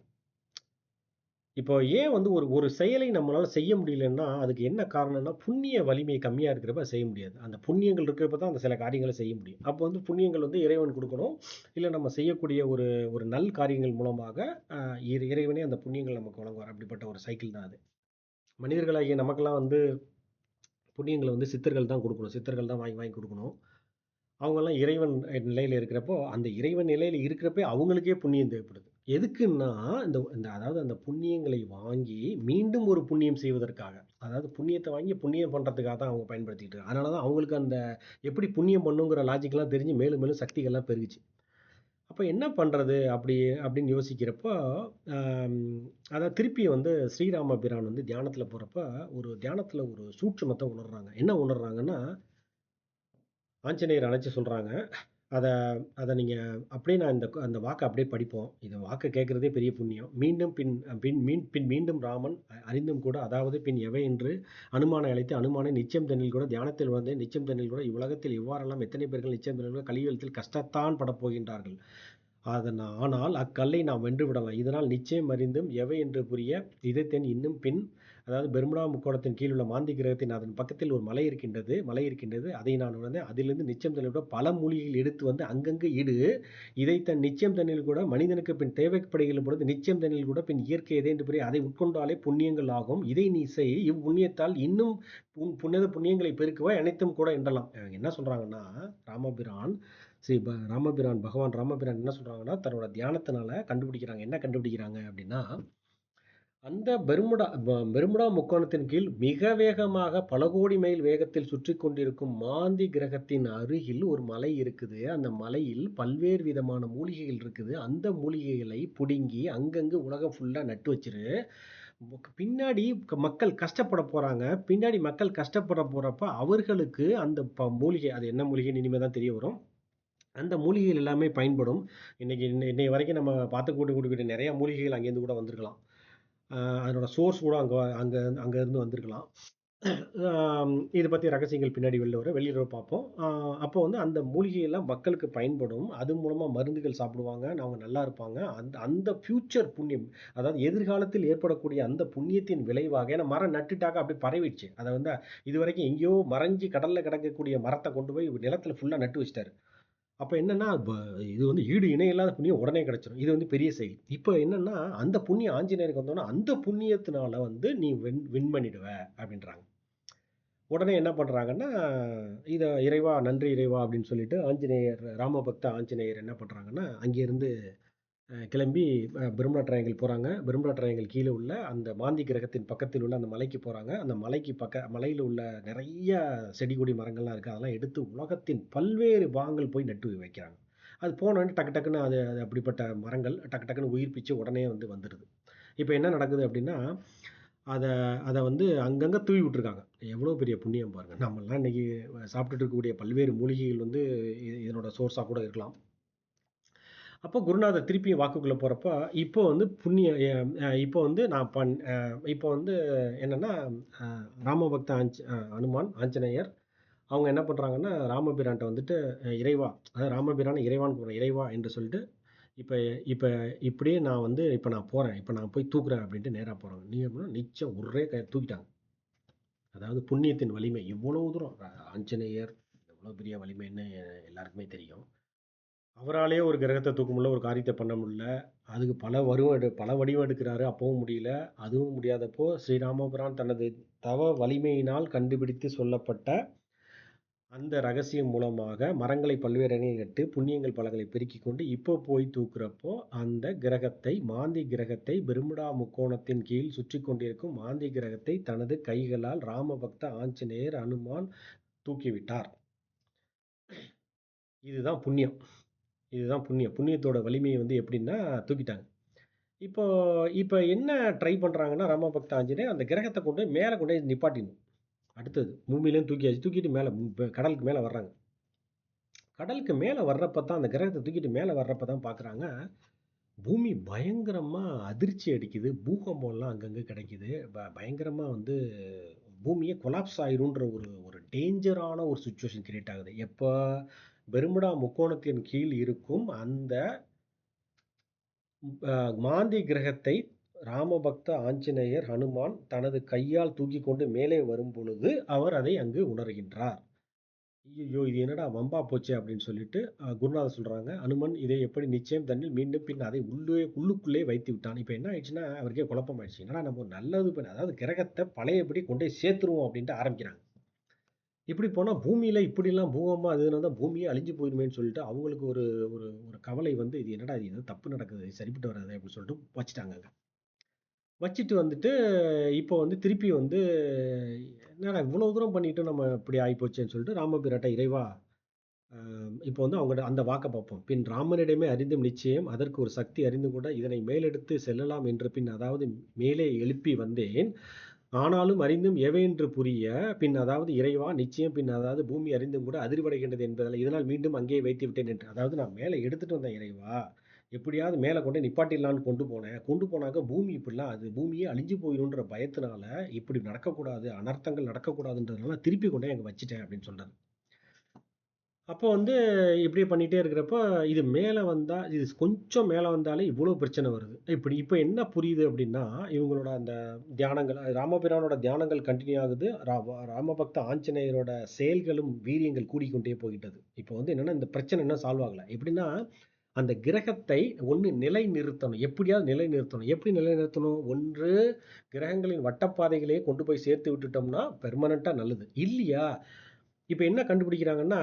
இப்போ ஏன் வந்து ஒரு ஒரு செயலை நம்மளால செய்ய முடியலன்னா, அதுக்கு என்ன காரணம்னா, புண்ணிய வலிமை கம்மியா இருக்கிறப்ப செய்ய முடியாது. அந்த புண்ணியங்கள் இருக்கிறப்ப தான் அந்த சில காரியங்கள செய்ய முடியும். அப்போ வந்து புண்ணியங்கள் வந்து இறைவன் குடுக்கணும். இல்ல நம்ம செய்யக்கூடிய ஒரு ஒரு நல் காரியங்கள் மூலமாக அ இறைவனே அந்த புண்ணியங்கள் நமக்கு வழங்குவார். அப்படிப்பட்ட ஒரு சைக்கிள் தான் அது. மனிதர்களாகிய நமக்கெல்லாம் வந்து புண்ணியங்கள வந்து சித்தர்கள் தான் குடுக்கணும். சித்தர்கள் தான் வாங்கி வாங்கி குடுக்கணும். அவங்கலாம் இறைவன் நிலையில இருக்கிறப்போ, அந்த இறைவன் நிலையில இருக்கிறப்பயே அவங்களுக்கே புண்ணியம் தேவைப்படுது. எதுக்குன்னா, இந்த இந்த அதாவது அந்த புண்ணியங்களை வாங்கி மீண்டும் ஒரு புண்ணியம் செய்வதற்காக. அதாவது புண்ணியத்த வாங்கி புண்ணியம் பண்றதுக்காக தான் அவங்க பயன்படுத்திட்டு இருக்காங்க. அதனால தான் அவங்களுக்கு அந்த எப்படி புண்ணியம் பண்ணணுங்கிற லாஜிக்லாம் தெரிஞ்சு மேலும் மேலும் சக்திகள்லாம் பெருகுச்சு. அப்ப என்ன பண்றது? அப்படின்னு யோசிக்கிறப்போ, அம் அதான் திருப்பி வந்து ஸ்ரீராம பிரான் வந்து தியானத்துல போறப்ப, ஒரு தியானத்துல ஒரு சூட்சுமத்த உணர்றாங்க. என்ன உணர்றாங்கன்னா, ஆஞ்சநேயர் அழைச்சு சொல்றாங்க. அத அத நீங்க அப்படியே நான் அந்த வாக்க அப்படியே படிப்போம். இந்த வாக்க கேட்கிறதே பெரிய புண்ணியம். மீண்டும் பின் பின் மீன் பின் மீண்டும் ராமன் அறிந்தும் கூட அதாவது பின் எவை என்று அனுமானை அழைத்து அனுமானை நிச்சயம் தன்னில் கூட தியானத்தில் வந்து நிச்சயம் தன்னில் கூட இவ்வுலகத்தில் எவ்வாறெல்லாம் எத்தனை பேர்கள் நிச்சயம் தன்னில் கூட கலியுகத்தில் கஷ்டத்தான் படப் போகின்றார்கள். ஆனால் அக்கல்லை நாம் வென்று விடலாம். இதனால் நிச்சயம் அறிந்தும் எவை என்று புரிய இதைத்தேன் இன்னும் பின் அதாவது பெர்முடா முக்கோணத்தின் கீழ் உள்ள மாந்தி கிரகத்தின் அதன் பக்கத்தில் ஒரு மலை இருக்கின்றது. அதை நான் உணர்ந்தேன். அதிலிருந்து நிச்சயம் தன்னில் பல மூலிகைகள் எடுத்து வந்து அங்கங்கு இடு. இதை தன் நிச்சயம் தன்னில் கூட மனிதனுக்கு பின் தேவைப்படுகிற பொழுது நிச்சயம் தன்னில் கூட பின் இயற்கை எதை என்று புரிய அதை உட்கொண்டாலே புண்ணியங்கள் ஆகும். இதை நீ செய். இப்புண்ணியத்தால் இன்னும் புண்ணியங்களை பெருக்குவாய் அனைத்தும் கூட என்றலாம். என்ன சொல்றாங்கன்னா, ராமபிரான் பகவான் ராமபிரான் என்ன சொல்றாங்கன்னா, தன்னோட தியானத்தினால கண்டுபிடிக்கிறாங்க. என்ன கண்டுபிடிக்கிறாங்க அப்படின்னா, அந்த பெர்முடா முக்கோணத்தின் கீழ் மிக வேகமாக பல கோடி மைல் வேகத்தில் சுற்றி கொண்டிருக்கும் மாந்தி கிரகத்தின் அருகில் ஒரு மலை இருக்குது. அந்த மலையில் பல்வேறு விதமான மூலிகைகள் இருக்குது. அந்த மூலிகைகளை புடுங்கி அங்கங்கு உலகம் ஃபுல்லா நட்டு வச்சிரு. பின்னாடி மக்கள் கஷ்டப்பட போறாங்க. பின்னாடி மக்கள் கஷ்டப்பட போறப்ப அவர்களுக்கு அந்த மூலிகை, அது என்ன மூலிகைன்னு இனிமே தான் தெரிய வரும். அந்த மூலிகைகள் எல்லாமே பயன்படும். இன்னைக்கு வரைக்கும் நம்ம பார்த்துக்கூடிய நிறைய மூலிகைகள் அங்கேருந்து கூட வந்திருக்கலாம். அதனோட சோர்ஸ் கூட அங்க இருந்து வந்திருக்கலாம். இதை பற்றி ரகசியங்கள் பின்னாடி வெளியிட பார்ப்போம். அப்போ வந்து அந்த மூலிகை எல்லாம் மக்களுக்கு பயன்படும். அது மூலமாக மருந்துகள் சாப்பிடுவாங்க. அவங்க நல்லா இருப்பாங்க. அந்த அந்த ஃபியூச்சர் புண்ணியம், அதாவது எதிர்காலத்தில் ஏற்படக்கூடிய அந்த புண்ணியத்தின் விளைவாக, ஏன்னா மரம் நட்டுட்டாக்க அப்படி பரவிடுச்சு. அதை வந்து இது வரைக்கும் எங்கேயோ மறைஞ்சு கடலில் கிடக்கக்கூடிய மரத்தை கொண்டு போய் நிலத்தில் ஃபுல்லாக நட்டு வச்சிட்டாரு. அப்போ என்னன்னா, இது வந்து ஈடு இணையில்லாத புண்ணியம் உடனே கிடைச்சிடும். இது வந்து பெரிய செயல். இப்போ என்னன்னா, அந்த புண்ணியம் ஆஞ்சநேயருக்கு வந்தோன்னா அந்த புண்ணியத்தினால வந்து நீ வின் பண்ணிடுவ அப்படின்றாங்க. உடனே என்ன பண்றாங்கன்னா, இத இறைவா நன்றி இறைவா அப்படின்னு சொல்லிட்டு ராமபக்த ஆஞ்சநேயர் என்ன பண்றாங்கன்னா, அங்கேருந்து கிளம்பி பெர்முடா ட்ரையாங்கிள் போறாங்க. பெர்முடா ட்ரையாங்கிள் கீழே உள்ள அந்த மாந்தி கிரகத்தின் பக்கத்தில் உள்ள அந்த மலைக்கு போறாங்க. அந்த மலையில் உள்ள நிறைய செடி கொடி மரங்கள்லாம் இருக்கு. அதெல்லாம் எடுத்து உலகத்தின் பல்வேறு பாகங்கள் போய் நட்டு வைக்கிறாங்க. அது போனோடனே டக்கு டக்குன்னு அது அது அப்படிப்பட்ட மரங்கள் டக்கு டக்குன்னு உயிர்ப்பிச்சு உடனே வந்துடுது. இப்போ என்ன நடக்குது அப்படின்னா, அதை அதை வந்து அங்கங்கே தூவி விட்டுருக்காங்க. எவ்வளோ பெரிய புண்ணியம் பாருங்க. நம்மலாம் இன்னைக்கு சாப்பிட்டுட்டு இருக்கக்கூடிய பல்வேறு மூலிகைகள் வந்து இதனோட சோர்ஸாக கூட இருக்கலாம். அப்போ குருநாதர் திருப்பியும் வாக்குக்குள்ளே போகிறப்ப இப்போ வந்து இப்போ வந்து நான் இப்போ வந்து என்னன்னா, ராமபக்த அனுமான் ஆஞ்சநேயர் அவங்க என்ன பண்ணுறாங்கன்னா, ராமபிரான்ட்ட வந்துட்டு இறைவா, அதாவது ராமபிரான் இறைவான்னு கூப்பிட்றேன், இறைவா என்று சொல்லிட்டு இப்போ இப்போ இப்படியே நான் வந்து இப்போ நான் போகிறேன், இப்போ நான் போய் தூக்குறேன் அப்படின்ட்டு நேராக போகிறாங்க. நீ அப்படின்னா நிச்சயம் ஒரே தூக்கிட்டாங்க. அதாவது புண்ணியத்தின் வலிமை இவ்வளவு தூரம். ஆஞ்சநேயர் எவ்வளோ பெரிய வலிமைன்னு எல்லாருக்குமே தெரியும். அவராலேயே ஒரு கிரகத்தை தூக்க முடியல, ஒரு காரியத்தை பண்ண முடியல. அதுக்கு பல வடிவம் எடுக்கிறாரு, அப்பவும் முடியல. அதுவும் முடியாதப்போ ஸ்ரீராமபிரான் தனது தவ வலிமையினால் கண்டுபிடித்து சொல்லப்பட்ட அந்த ரகசியம் மூலமாக மரங்களை பல்வேறு இடங்களில் நட்டு புண்ணியங்கள் பலங்களை பெருக்கிக் கொண்டு இப்போ போய் தூக்குறப்போ அந்த கிரகத்தை, மாந்தி கிரகத்தை, பெர்முடா முக்கோணத்தின் கீழ் சுற்றி கொண்டிருக்கும் மாந்தி கிரகத்தை தனது கைகளால் ராமபக்த ஆஞ்சநேயர் அனுமான் தூக்கிவிட்டார். இதுதான் புண்ணியம். புண்ணியத்தோட வலிமையை வந்து எப்படின்னா தூக்கிட்டாங்க. இப்போ இப்போ என்ன ட்ரை பண்றாங்கன்னா, ராமபக்த ஆஞ்சநேயர் அந்த கிரகத்தை கொண்டு போய் மேலே கொண்டு போய் நிப்பாட்டிடணும். அடுத்தது பூமியிலேருந்து தூக்கிட்டு மேலே கடலுக்கு மேலே வர்றாங்க. கடலுக்கு மேலே வர்றப்ப தான், அந்த கிரகத்தை தூக்கிட்டு மேலே வர்றப்ப தான் பார்க்குறாங்க, பூமி பயங்கரமாக அதிர்ச்சி அடிக்குது. பூகம்பம்லாம் அங்கங்கே கிடைக்குது. பயங்கரமாக வந்து பூமியே கொலாப்ஸ் ஆயிருன்ற ஒரு ஒரு டேஞ்சரான ஒரு சுச்சுவேஷன் கிரியேட் ஆகுது. எப்போ பெர்முடா முக்கோணத்தின் கீழ் இருக்கும் அந்த மாந்தி கிரகத்தை ராமபக்த ஆஞ்சநேயர் ஹனுமான் தனது கையால் தூக்கி கொண்டு மேலே வரும் பொழுது அவர் அதை அங்கு உணர்கின்றார். ஐயோ இது என்னடா வம்பா போச்சு அப்படின்னு சொல்லிட்டு குருநாதர் சொல்றாங்க, அனுமன் இதை எப்படி நிச்சயம் தன்னில் மீண்டும் பின் அதை உள்ளுக்குள்ளே வைத்து விட்டான். இப்போ என்ன ஆயிடுச்சுன்னா அவருக்கே குழப்பம் ஆயிடுச்சு. என்னடா நம்ம ஒரு நல்லது பண்ண, அதாவது கிரகத்தை பழையபடி கொண்டு போய் சேர்த்துருவோம் அப்படின்ட்டு ஆரம்பிக்கிறாங்க. இப்படி போனால் பூமியில் இப்படிலாம் பூகம்பம் அதுனால தான் பூமியே அழிஞ்சு போயிருமேன்னு சொல்லிட்டு அவங்களுக்கு ஒரு ஒரு ஒரு கவலை வந்து, இது என்னடா இது ஏதோ தப்பு நடக்குது, சரிப்பட்டு வராது அப்படின்னு சொல்லிட்டு வச்சுட்டாங்க. வச்சுட்டு வந்துட்டு இப்போ வந்து திருப்பி வந்து என்னடா இவ்வளோ தூரம் பண்ணிட்டு நம்ம இப்படி ஆகிப்போச்சேன்னு சொல்லிட்டு ராமபிராட்ட இறைவா, இப்போ வந்து அவங்க அந்த வாக்கை பார்ப்போம். பின் ராமனிடமே அறிந்தும் நிச்சயம் அதற்கு ஒரு சக்தி அறிந்து கூட இதனை மேலெடுத்து செல்லலாம் என்று பின் அதாவது மேலே எழுப்பி வந்தேன். ஆனாலும் அறிந்தும் எவையென்று புரிய பின் அதாவது இறைவா நிச்சயம் பின் அதாவது பூமி அறிந்தும் கூட அதிர்வடைகின்றது என்பதால் இதனால் மீண்டும் அங்கே வைத்து விட்டேன் என்று. அதாவது நான் மேலே எடுத்துட்டு வந்தேன் இறைவா, எப்படியாவது மேலே கொண்டு நிப்பாட்டிடலான்னு கொண்டு போனாக்க பூமி இப்படிலாம் அது பூமியே அழிஞ்சு போயிடும்ன்ற பயத்தினால இப்படி நடக்கக்கூடாது, அனர்த்தங்கள் நடக்கக்கூடாதுன்றதுனால திருப்பி கொண்டே அங்கே வச்சுட்டேன் அப்படின்னு சொல்றாரு. அப்போ வந்து இப்படியே பண்ணிட்டே இருக்கிறப்ப, இது மேல வந்தா இது கொஞ்சம் மேல வந்தாலே இவ்வளோ பிரச்சனை வருது. இப்ப என்ன புரியுது அப்படின்னா, இவங்களோட அந்த தியானங்கள் ராமபிரானோட தியானங்கள் கன்டின்யூ ஆகுது. ராமபக்த ஆஞ்சநேயரோட செயல்களும், வீரியங்கள் கூடிக்கொண்டே போயிட்டது. இப்போ வந்து என்னன்னா, இந்த பிரச்சனை இன்னும் சால்வ் ஆகல. எப்படின்னா, அந்த கிரகத்தை ஒண்ணு நிலைநிறுத்தணும். எப்படியாவது நிலைநிறுத்தணும். எப்படி நிலைநிறுத்தணும்? ஒன்று கிரகங்களின் வட்டப்பாதைகளே கொண்டு போய் சேர்த்து விட்டுட்டோம்னா, பெர்மனன்ட்டா நல்லது. இல்லையா, இப்ப என்ன கண்டுபிடிக்கிறாங்கன்னா,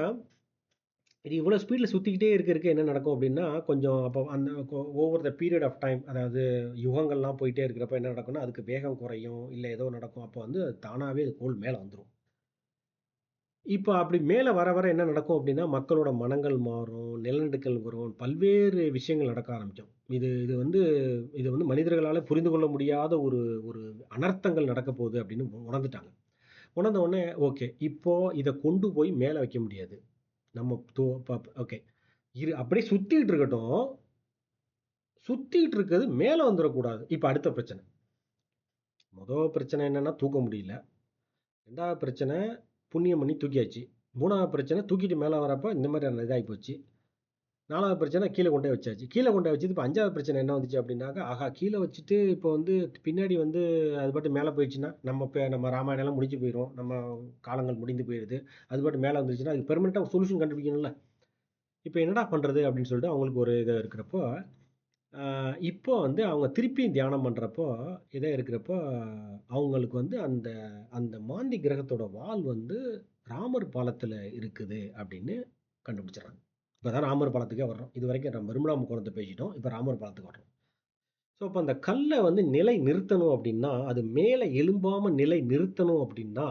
இது இவ்வளோ ஸ்பீடில் சுற்றிக்கிட்டே இருக்க என்ன நடக்கும் அப்படின்னா, கொஞ்சம் அப்போ அந்த over the period of time, அதாவது யுகங்கள்லாம் போயிட்டே இருக்கிறப்ப என்ன நடக்கும்னா, அதுக்கு வேகம் குறையும், இல்லை ஏதோ நடக்கும். அப்போ வந்து தானாகவே அது கோள் மேலே வந்துடும். இப்போ அப்படி மேலே வர வர என்ன நடக்கும் அப்படின்னா, மக்களோட மனங்கள் மாறும், நிலநடுக்கல் வரும், பல்வேறு விஷயங்கள் நடக்க ஆரம்பிக்கும். இது இது வந்து இது வந்து மனிதர்களால் புரிந்து கொள்ள முடியாத ஒரு ஒரு அனர்த்தங்கள் நடக்க போகுது அப்படின்னு உணர்ந்துட்டாங்க. உணர்ந்த உடனே ஓகே, இப்போ இதை கொண்டு போய் மேலே வைக்க முடியாது. நம்ம ஓகே, அப்படியே சுத்திட்டு இருக்கட்டும். சுத்திட்டு இருக்கிறது மேல வந்துடக்கூடாது. இப்ப அடுத்த பிரச்சனை. முதல் பிரச்சனை என்னன்னா தூக்க முடியல. 2வது பிரச்சனை புண்ணியம் பண்ணி தூக்கியாச்சு. 3வது பிரச்சனை தூக்கிட்டு மேல வரப்ப இந்த மாதிரியான இதாகி போச்சு. 4வது பிரச்சனை கீழே கொண்டே வச்சாச்சு. கீழே கொண்டே வச்சது இப்போ 5வது பிரச்சனை என்ன வந்துச்சு அப்படின்னாக்கா, ஆஹா கீழே வச்சுட்டு இப்போ வந்து பின்னாடி வந்து அது பாட்டு மேலே போயிடுச்சுன்னா, நம்ம ராமாயணம் எல்லாம் முடிஞ்சு போயிடும். நம்ம காலங்கள் முடிந்து போயிடுது. அது பாட்டு மேலே வந்துருச்சுன்னா அதுக்கு பெர்மனெண்ட்டாக சொல்யூஷன் கண்டுபிடிக்கணும்ல. இப்போ என்னடா பண்றது அப்படின்னு சொல்லிட்டு அவங்களுக்கு ஒரு இது இருக்கிறப்போ, இப்போ வந்து அவங்க திருப்பி தியானம் பண்றப்போ, இதா இருக்கிறப்போ, அவங்களுக்கு வந்து அந்த அந்த மாந்தி கிரகத்தோட வால் வந்து ராமர் பாலத்துல இருக்குது அப்படின்னு கண்டுபிடிச்சிடுறாங்க. இப்பதான் ராமர் பாலத்துக்கே வர்றோம். இதுவரைக்கும் நம்ம பர்முடா முக்கோணத்தை பேசிட்டோம். இப்ப ராமர் பாலத்துக்கு வர்றோம். ஸோ அப்ப அந்த கல்லை வந்து நிலை நிறுத்தணும் அப்படின்னா, அது மேலே எழும்பாம நிலை நிறுத்தணும் அப்படின்னா,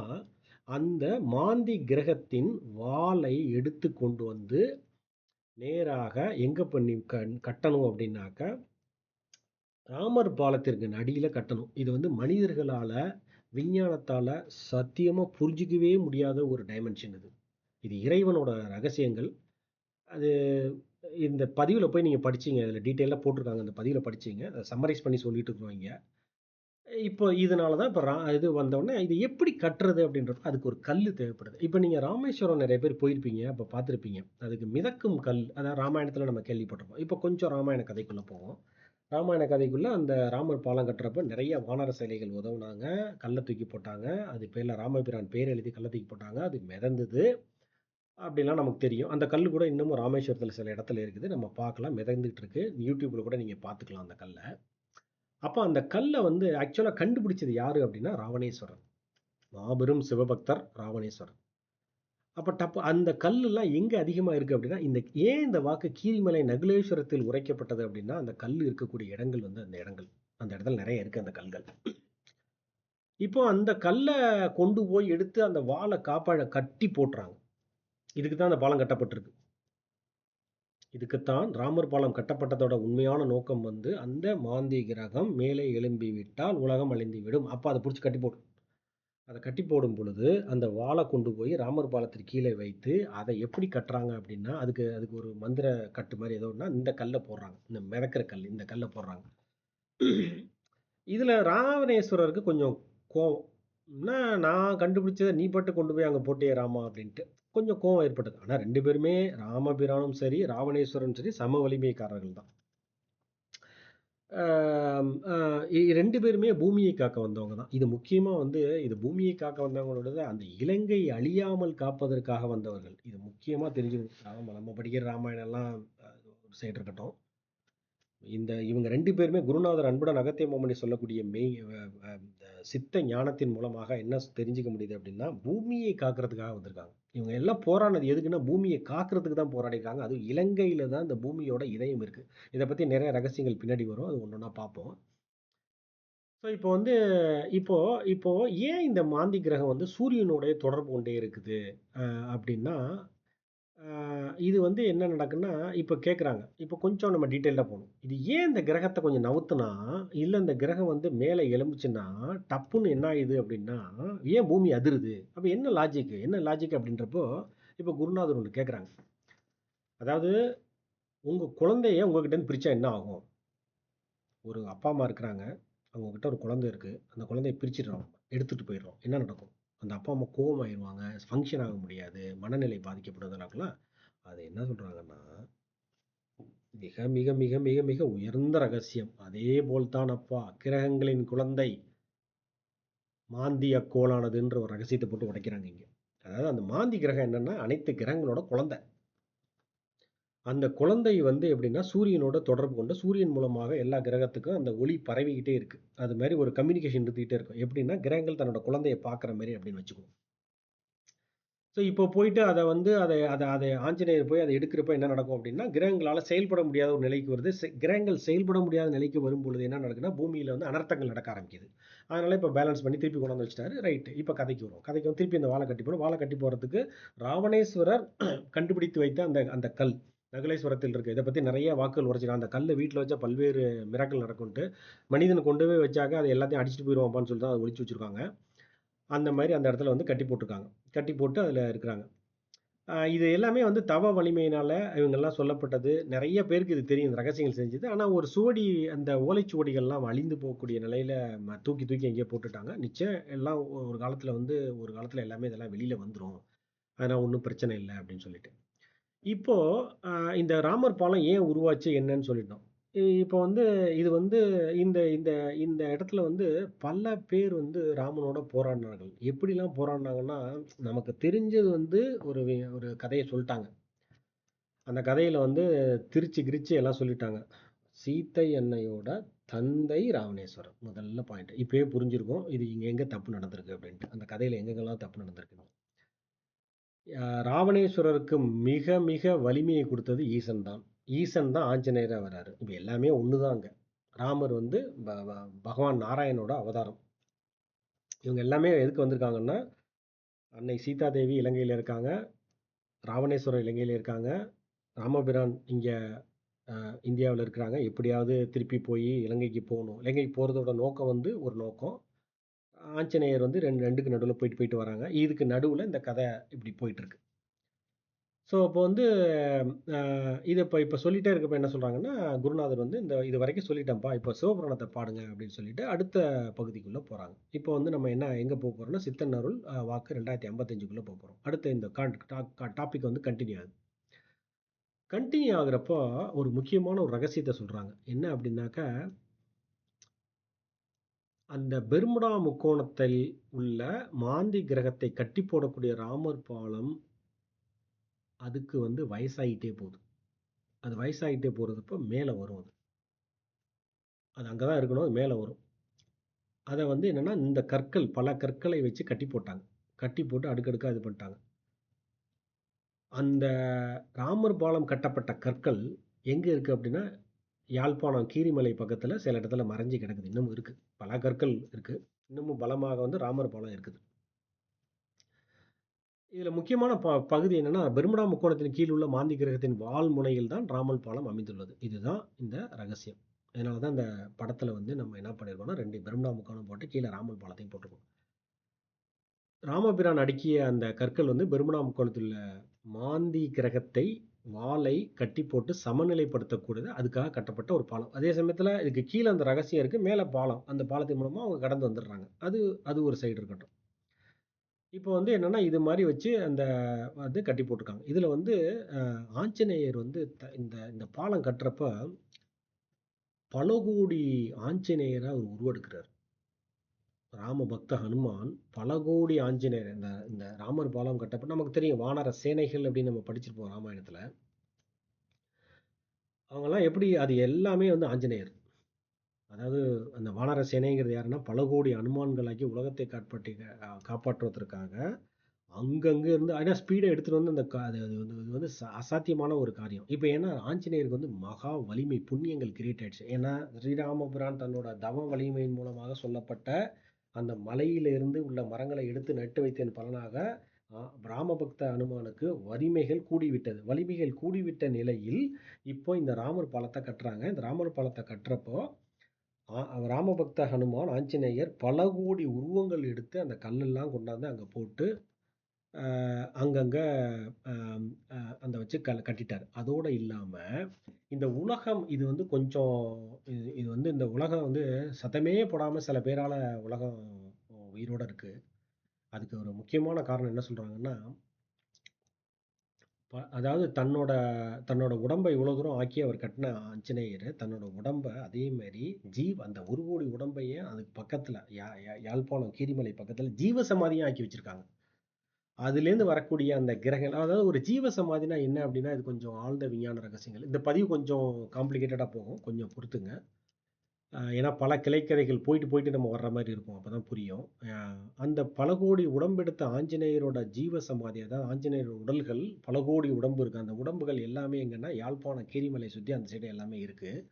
அந்த மாந்தி கிரகத்தின் வாலை எடுத்து கொண்டு வந்து நேராக எங்க பண்ணி கட்டணும் அப்படின்னாக்க, ராமர் பாலத்திற்கு அடியில கட்டணும். இது வந்து மனிதர்களால, விஞ்ஞானத்தால சத்தியமா புரிஞ்சுக்கவே முடியாத ஒரு டைமென்ஷன் இது. இது இறைவனோட ரகசியங்கள். அது இந்த பதிவுல போய் நீங்க படிச்சீங்க. இதுல டீட்டெயிலா போட்டிருக்காங்க. அந்த பதிவுல படிச்சீங்க. அத சம்மரைஸ் பண்ணி சொல்லிட்டு இருக்கிறோம் இங்க. இப்போ இதனால தான் இப்ப இது வந்தோனே இது எப்படி கட்டுறது அப்படின்றப்ப அதுக்கு ஒரு கல்லு தேவைப்படுது. இப்ப நீங்க ராமேஸ்வரம் நெறைய பேர் போயிருப்பீங்க. அப்ப பார்த்திருப்பீங்க. அதுக்கு மிதக்கும் கல், அதாவது ராமாயணத்துல நம்ம கேள்விப்பட்டிருப்போம். இப்ப கொஞ்சம் ராமாயண கதைக்குள்ள போவோம். ராமாயண கதைக்குள்ள அந்த ராமர் பாலம் கட்டுறப்ப நிறைய வானர சிலைகள் உதவுனாங்க. கல்லை தூக்கி போட்டாங்க. அது பேர்ல ராமபிரான் பேர் எழுதி கல்லை தூக்கி போட்டாங்க. அது மிதந்தது. அப்படிலாம் நமக்கு தெரியும். அந்த கல்லு கூட இன்னமும் ராமேஸ்வரத்துல சில இடத்துல இருக்குது. நம்ம பார்க்கலாம். மிதந்துட்டு இருக்கு. யூடியூப்ல கூட நீங்க பார்த்துக்கலாம் அந்த கல்ல. அப்ப அந்த கல்ல வந்து ஆக்சுவலா கண்டுபிடிச்சது யாரு அப்படின்னா ராவணேஸ்வரர். மாபெரும் சிவபக்தர் ராவணேஸ்வரர். அப்ப அந்த கல்லுலாம் எங்க அதிகமா இருக்கு அப்படின்னா, இந்த வாக்கு கீரிமலை நகுலேஸ்வரத்தில் உரைக்கப்பட்டது அப்படின்னா, அந்த கல் இருக்கக்கூடிய இடங்கள் வந்து அந்த இடங்கள். அந்த இடத்துல நிறைய இருக்கு அந்த கல்கள். இப்போ அந்த கல்ல கொண்டு போய் எடுத்து அந்த வால கட்டி போட்டுறாங்க. இதுக்கு தான் அந்த பாலம் கட்டப்பட்டிருக்கு. இதுக்குத்தான் ராமர் பாலம் கட்டப்பட்டதோட உண்மையான நோக்கம் வந்து, அந்த மாந்தி கிரகம் மேலே எழும்பி விட்டால் உலகம் அழிந்து விடும். அப்ப அத புடிச்சு கட்டி போடு. அத கட்டி போடும் பொழுது, அந்த வாள கொண்டு போய் ராமர் பாலத்திற்கு கீழே வைத்து, அத எப்படி கட்டுறாங்க அப்படின்னா, அதுக்கு அதுக்கு ஒரு மந்திர கட்டு மாரி ஏதோ ஒண்ணா இந்த கல்ல போடுறாங்க. இந்த மிதக்கிற கல், இந்த கல்ல போடுறாங்க. இதுல ராவணேஸ்வரருக்கு கொஞ்சம் கோவம். என்ன நான் கண்டுபிடிச்சத நீ பாட்டுக்கு கொண்டு போய் அங்க போட்டியே ராமா அப்படின்ட்டு. கொஞ்சம் கோவம் ஏற்பட்டது. ஆனா 2 பேருமே ராமபிரானும் சரி, ராவணேஸ்வரனும் சரி சம வலிமைக்காரர்கள் தான். ஆம், 2 பேருமே பூமியை காக்க வந்தவங்க தான். இது முக்கியமா வந்து இது பூமியை காக்க வந்தவங்களோடது அந்த இலங்கை அழியாமல் காப்பதற்காக வந்தவர்கள். இது முக்கியமா தெரிஞ்சுக்கணும். நம்ம படிக்கிற ராமாயணம்லாம் ஒரு சைடு இருக்கட்டும். இவங்க 2 பேருமே குருநாதர் அன்புடன் அகத்திய மாமுனி சொல்லக்கூடிய இந்த சித்த ஞானத்தின் மூலமாக என்ன தெரிஞ்சுக்க முடியுது அப்படின்னா, பூமியை காக்கிறதுக்காக வந்திருக்காங்க. இவங்க எல்லாம் போராடினது எதுக்குன்னா, பூமியை காக்கிறதுக்கு தான் போராடிருக்காங்க. அதுவும் இலங்கையில தான் இந்த பூமியோட இதயம் இருக்கு. இத பத்தி நிறைய ரகசியங்கள் பின்னாடி வரும். அது ஒண்ணொண்ணா பார்ப்போம். ஸோ இப்போ வந்து இப்போ இப்போ ஏன் இந்த மாந்தி கிரகம் வந்து சூரியனோட தொடர்பு கொண்டே இருக்குது அப்படின்னா, இது வந்து என்ன நடக்குன்னா, இப்போ கேட்குறாங்க. இப்போ கொஞ்சம் நம்ம டீட்டெயில்டா போணும். இது ஏன் இந்த கிரகத்த கொஞ்சம் நவுத்துனா, இல்ல இந்த கிரகம் வந்து மேல எழும்புச்சுன்னா, டப்புன்னு என்ன ஆயுது அப்படின்னா, ஏன் பூமி அதிருது? அப்ப என்ன லாஜிக்? என்ன லாஜிக் அப்படின்றப்போ, இப்போ குருநாதர் ஒண்ணு கேட்குறாங்க. அதாவது உங்க குழந்தைய உங்ககிட்டருந்து பிரிச்சா என்ன ஆகும்? ஒரு அப்பா, அம்மா இருக்கிறாங்க. அவங்க கிட்ட ஒரு குழந்தை இருக்கு. அந்த குழந்தைய பிரிச்சுடுறோம். எடுத்துட்டு போயிடுறோம். என்ன நடக்கும்? அந்த அப்பா, அம்மா கோவமாயிருவாங்க. ஃபங்ஷன் ஆக முடியாது. மனநிலை பாதிக்கப்படுதுனாக்கலாம். அது என்ன சொல்றாங்கன்னா, மிக மிக மிக மிக மிக உயர்ந்த ரகசியம். அதே போல்தான் அப்பா கிரகங்களின் குழந்தை மாந்தி அக்கோலானதுன்ற ஒரு ரகசியத்தை போட்டு உடைக்கிறாங்க இங்க. அதாவது அந்த மாந்தி கிரகம் என்னன்னா, அனைத்து கிரகங்களோட குழந்தை. அந்த குழந்தை வந்து எப்படின்னா, சூரியனோட தொடர்பு கொண்டு, சூரியன் மூலமாக எல்லா கிரகத்துக்கும் அந்த ஒளி பரவிக்கிட்டே இருக்கு. அது மாரி ஒரு கம்யூனிகேஷன் இருந்துகிட்டே இருக்கும். எப்படின்னா, கிரகங்கள் தன்னோட குழந்தைய பார்க்குற மாரி அப்படின்னு வச்சுக்குவோம். ஸோ இப்போ போயிட்டு அத வந்து அத ஆஞ்சநேயர் போய் அத எடுக்கிறப்ப என்ன நடக்கும் அப்படின்னா, கிரகங்களால செயல்பட முடியாத ஒரு நிலைக்கு வருது. கிரகங்கள் செயல்பட முடியாத நிலைக்கு வரும்பொழுது என்ன நடக்குதுன்னா, பூமியில வந்து அனர்த்தங்கள் நடக்க ஆரம்பிக்குது. அதனால இப்ப பேலன்ஸ் பண்ணி திருப்பி கொண்டாந்து வச்சுட்டாரு. ரைட். இப்ப கதைக்கு வருவோம். கதைக்கு வந்து திருப்பி அந்த வால கட்டி போடும். வால கட்டி போடுறதுக்கு ராவணேஸ்வரர் கண்டுபிடித்து வைத்த அந்த அந்த கல். நகுலேஸ்வரத்தில் இருக்கு. இத பத்தி நெறைய வாக்குகள் உரைச்சிருக்காங்க. அந்த கல்ல வீட்ல வச்சா பல்வேறு மிராக்கிள் நடக்கும்ன்ட்டு. மனிதன் கொண்டு போய் வச்சாக்க அது எல்லாத்தையும் அடிச்சுட்டு போயிருவான்ப்பான்னு சொல்லிட்டு தான் அத ஒளிச்சு வச்சிருக்காங்க. அந்த மாரி அந்த இடத்துல வந்து கட்டி போட்டுருக்காங்க. கட்டி போட்டு அதுல இருக்கிறாங்க. இது எல்லாமே வந்து தவ வலிமையினால இவங்கெல்லாம் சொல்லப்பட்டது. நெறைய பேருக்கு இது தெரியும். இந்த ரகசியங்கள் செஞ்சது. ஆனா ஒரு சுவடி அந்த ஓலைச்சுவடிகள்லாம் அழிந்து போகக்கூடிய நிலையில தூக்கி தூக்கி எங்கேயோ போட்டுட்டாங்க. நிச்சயம் எல்லாம் ஒரு காலத்துல வந்து ஒரு காலத்துல எல்லாமே இதெல்லாம் வெளில வந்துரும். அதெல்லாம் ஒண்ணும் பிரச்சனை இல்ல அப்படின்னு சொல்லிட்டு. இப்போ அ இந்த ராமர் பாலம் ஏன் உருவாச்சு என்னன்னு சொல்லிட்டோம். இப்போ வந்து இது வந்து இந்த இந்த இந்த இடத்துல வந்து பல பேர் வந்து ராமனோட போராடினார்கள். எப்படிலாம் போராடினாங்கன்னா, நமக்கு தெரிஞ்சது வந்து ஒரு கதைய சொல்ட்டாங்க. அந்த கதையில வந்து திரிச்சு, கிரிச்சு எல்லாம் சொல்லிட்டாங்க. சீத்தை அன்னையோட தந்தை ராவணேஸ்வரர். முதல்ல பாயிண்ட். இப்பயே புரிஞ்சிருக்கும். இது இங்க எங்க தப்பு நடந்திருக்கு அப்படின்ட்டு. அந்த கதையில எங்கெங்கெல்லாம் தப்பு நடந்திருக்குன்னு. ராவணேஸ்வரருக்கு மிக மிக வலிமையை கொடுத்தது ஈசன் தான். ஈசன் தான் ஆஞ்சநேயரா வராரு. இப்ப எல்லாமே ஒண்ணுதான் அங்க. ராமர் வந்து பகவான் நாராயணனோட அவதாரம். இவங்க எல்லாமே எதுக்கு வந்திருக்காங்கன்னா, அன்னை சீதா தேவி இலங்கையில இருக்காங்க. ராவணேஸ்வரர் இலங்கையில இருக்காங்க. ராமபிரான் இங்க இந்தியாவுல இருக்கிறாங்க. எப்படியாவது திருப்பி போய் இலங்கைக்கு போணும். இலங்கைக்கு போறதோட நோக்கம் வந்து ஒரு நோக்கம். ஆஞ்சநேயர் வந்து 2க்கு நடுவுல போயிட்டு போயிட்டு வராங்க. இதுக்கு நடுவுல இந்த கதை இப்படி போயிட்டு இருக்கு. ஸோ அப்போ வந்து அ இத இப்ப சொல்லிட்டே இருக்கப்ப என்ன சொல்றாங்கன்னா, குருநாதர் வந்து இதுவரைக்கும் சொல்லிட்டேன்ப்பா. இப்போ சிவபுராணத்த பாடுங்க அப்படின்னு சொல்லிட்டு அடுத்த பகுதிக்குள்ள போறாங்க. இப்போ வந்து நம்ம எங்க போறோம்னா, சித்தன் அருள் வாக்கு 2055க்குள்ள போறோம். அடுத்த இந்த டாபிக் வந்து கன்டின்யூ ஆகுது. கன்டின்யூ ஆகுறப்போ ஒரு முக்கியமான ஒரு ரகசியத்த சொல்றாங்க. என்ன அப்படின்னாக்க, அந்த பெர்முடா முக்கோணத்தில் உள்ள மாந்தி கிரகத்தை கட்டி போடக்கூடிய ராமர் பாலம், அதுக்கு வந்து வயசாயிட்டே போகுது. அது வயசாயிட்டே போறதப்போ மேல வரும் அது. அது அங்க தான் இருக்கணும். அது மேல வரும். அத வந்து என்னன்னா, இந்த கற்கள் பல கற்களை வச்சு கட்டி போட்டாங்க. கட்டி போட்டு அடுக்கடுக்கா இது பண்ணிட்டாங்க. அந்த ராமர் பாலம் கட்டப்பட்ட கற்கள் எங்க இருக்கு அப்டின்னா, யாழ்ப்பாணம் கீரிமலை பக்கத்துல சில இடத்துல மறைஞ்சு கிடக்குது. இன்னமும் இருக்கு. பல கற்கள் இருக்கு. இன்னமும் பலமாக வந்து ராமர் பாலம் இருக்குது. இதுல முக்கியமான பகுதி என்னன்னா, பெர்முடா முக்கோணத்தின் கீழ் உள்ள மாந்தி கிரகத்தின் வால் முனையில் தான் ராமர் பாலம் அமைந்துள்ளது. இதுதான் இந்த ரகசியம். அதனால தான் இந்த படத்துல வந்து நம்ம என்ன பண்ணியிருக்கோம்னா, 2 பெர்முடா முக்கோணம் போட்டு கீழ ராமர் பாலத்தையும் போட்டிருக்கோம். ராமபிரான் அடுக்கிய அந்த கற்கள் வந்து பெர்முடா முக்கோணத்தில் உள்ள மாந்தி கிரகத்தை வாலை கட்டி போட்டு சமநிலைப்படுத்தக்கூடியது அதுக்காக கட்டப்பட்ட ஒரு பாலம். அதே சமயத்துல இதுக்கு கீழ அந்த ரகசியம் இருக்கு. மேல பாலம். அந்த பாலத்தின் மூலமா அவங்க கடந்து வந்துடுறாங்க. அது அது ஒரு சைடு இருக்கட்டும். இப்போ வந்து என்னன்னா, இது மாரி வச்சு அந்த வந்து கட்டி போட்டுருக்காங்க. இதுல வந்து ஆஞ்சநேயர் வந்து இந்த இந்த பாலம் கட்டுறப்ப பல கோடி ஆஞ்சநேயரா அவர் உருவெடுக்கிறார். ராம பக்த ஹனுமான் பல கோடி ஆஞ்சநேயர் இந்த இந்த ராமர் பாலம் கட்டப்ப நமக்கு தெரியும் வானர சேனைகள் அப்படின்னு நம்ம படிச்சிருப்போம் ராமாயணத்துல. அவங்கலாம் எப்படி அது எல்லாமே வந்து ஆஞ்சநேயர். அதாவது அந்த வானர சேனைங்கிறது யாருன்னா, பல கோடி அனுமான்களாக்கி உலகத்தை காப்பாற்றுவதற்காக அங்கங்க இருந்து ஆனா ஸ்பீடா எடுத்துட்டு வந்து அந்த அது அது வந்து இது வந்து அசாத்தியமான ஒரு காரியம். இப்ப ஏன்னா ஆஞ்சநேயருக்கு வந்து மகா வலிமை, புண்ணியங்கள் கிரியேட் ஆயிடுச்சு. ஏன்னா ஸ்ரீராமபிரான் தன்னோட தவ வலிமையின் மூலமாக சொல்லப்பட்ட அந்த மலையிலிருந்து உள்ள மரங்களை எடுத்து நட்டு வைத்ததன் பலனாக ராமபக்த அனுமானுக்கு வலிமைகள் கூடிவிட்டது. வலிமைகள் கூடிவிட்ட நிலையில் இப்போ இந்த ராமர் பாலத்தை கட்டுறாங்க. இந்த ராமர் பாலத்தை கட்டுறப்போ ராமபக்த ஹனுமான் ஆஞ்சநேயர் பல கோடி உருவங்கள் எடுத்து அந்த கல்லெல்லாம் கொண்டாந்து அங்க போட்டு அங்கங்க அம் அ அந்த வச்சு கட்டிட்டாரு. அதோட இல்லாம, இந்த உலகம் இது வந்து கொஞ்சம் இது இது வந்து இந்த உலகம் வந்து சத்தமே போடாம சில பேரால உலகம் உயிரோட இருக்கு. அதுக்கு ஒரு முக்கியமான காரணம் என்ன சொல்றாங்கன்னா, அதாவது தன்னோட தன்னோட உடம்பை இவ்வளோ தூரம் ஆக்கி அவர் கட்டின ஆஞ்சநேயர் தன்னோட உடம்பை அதே மாதிரி அந்த 1 கோடி உடம்பையே அதுக்கு பக்கத்தில் யாழ்ப்பாணம் கீரிமலை பக்கத்தில் ஜீவ சமாதியும் ஆக்கி வச்சிருக்காங்க. அதுலேருந்து வரக்கூடிய அந்த கிரகங்கள், அதாவது ஒரு ஜீவ சமாதினா என்ன அப்படின்னா, இது கொஞ்சம் ஆழ்ந்த விஞ்ஞான ரகசியங்கள். இந்த பதிவு கொஞ்சம் காம்ப்ளிகேட்டடாக போகும், கொஞ்சம் பொறுத்துங்க. ஏன்னா பல கிளைக்கதைகள் போயிட்டு போயிட்டு நம்ம வர்ற மாதிரி இருக்கும், அப்போ தான் புரியும். அந்த பல கோடி உடம்பெடுத்த ஆஞ்சநேயரோட ஜீவ சமாதி, அதாவது ஆஞ்சநேயரோட உடல்கள் பல கோடி உடம்பு இருக்குது. அந்த உடம்புகள் எல்லாமே எங்கன்னா யாழ்ப்பாணம் கீரிமலை சுற்றி அந்த சைடு எல்லாமே இருக்குது.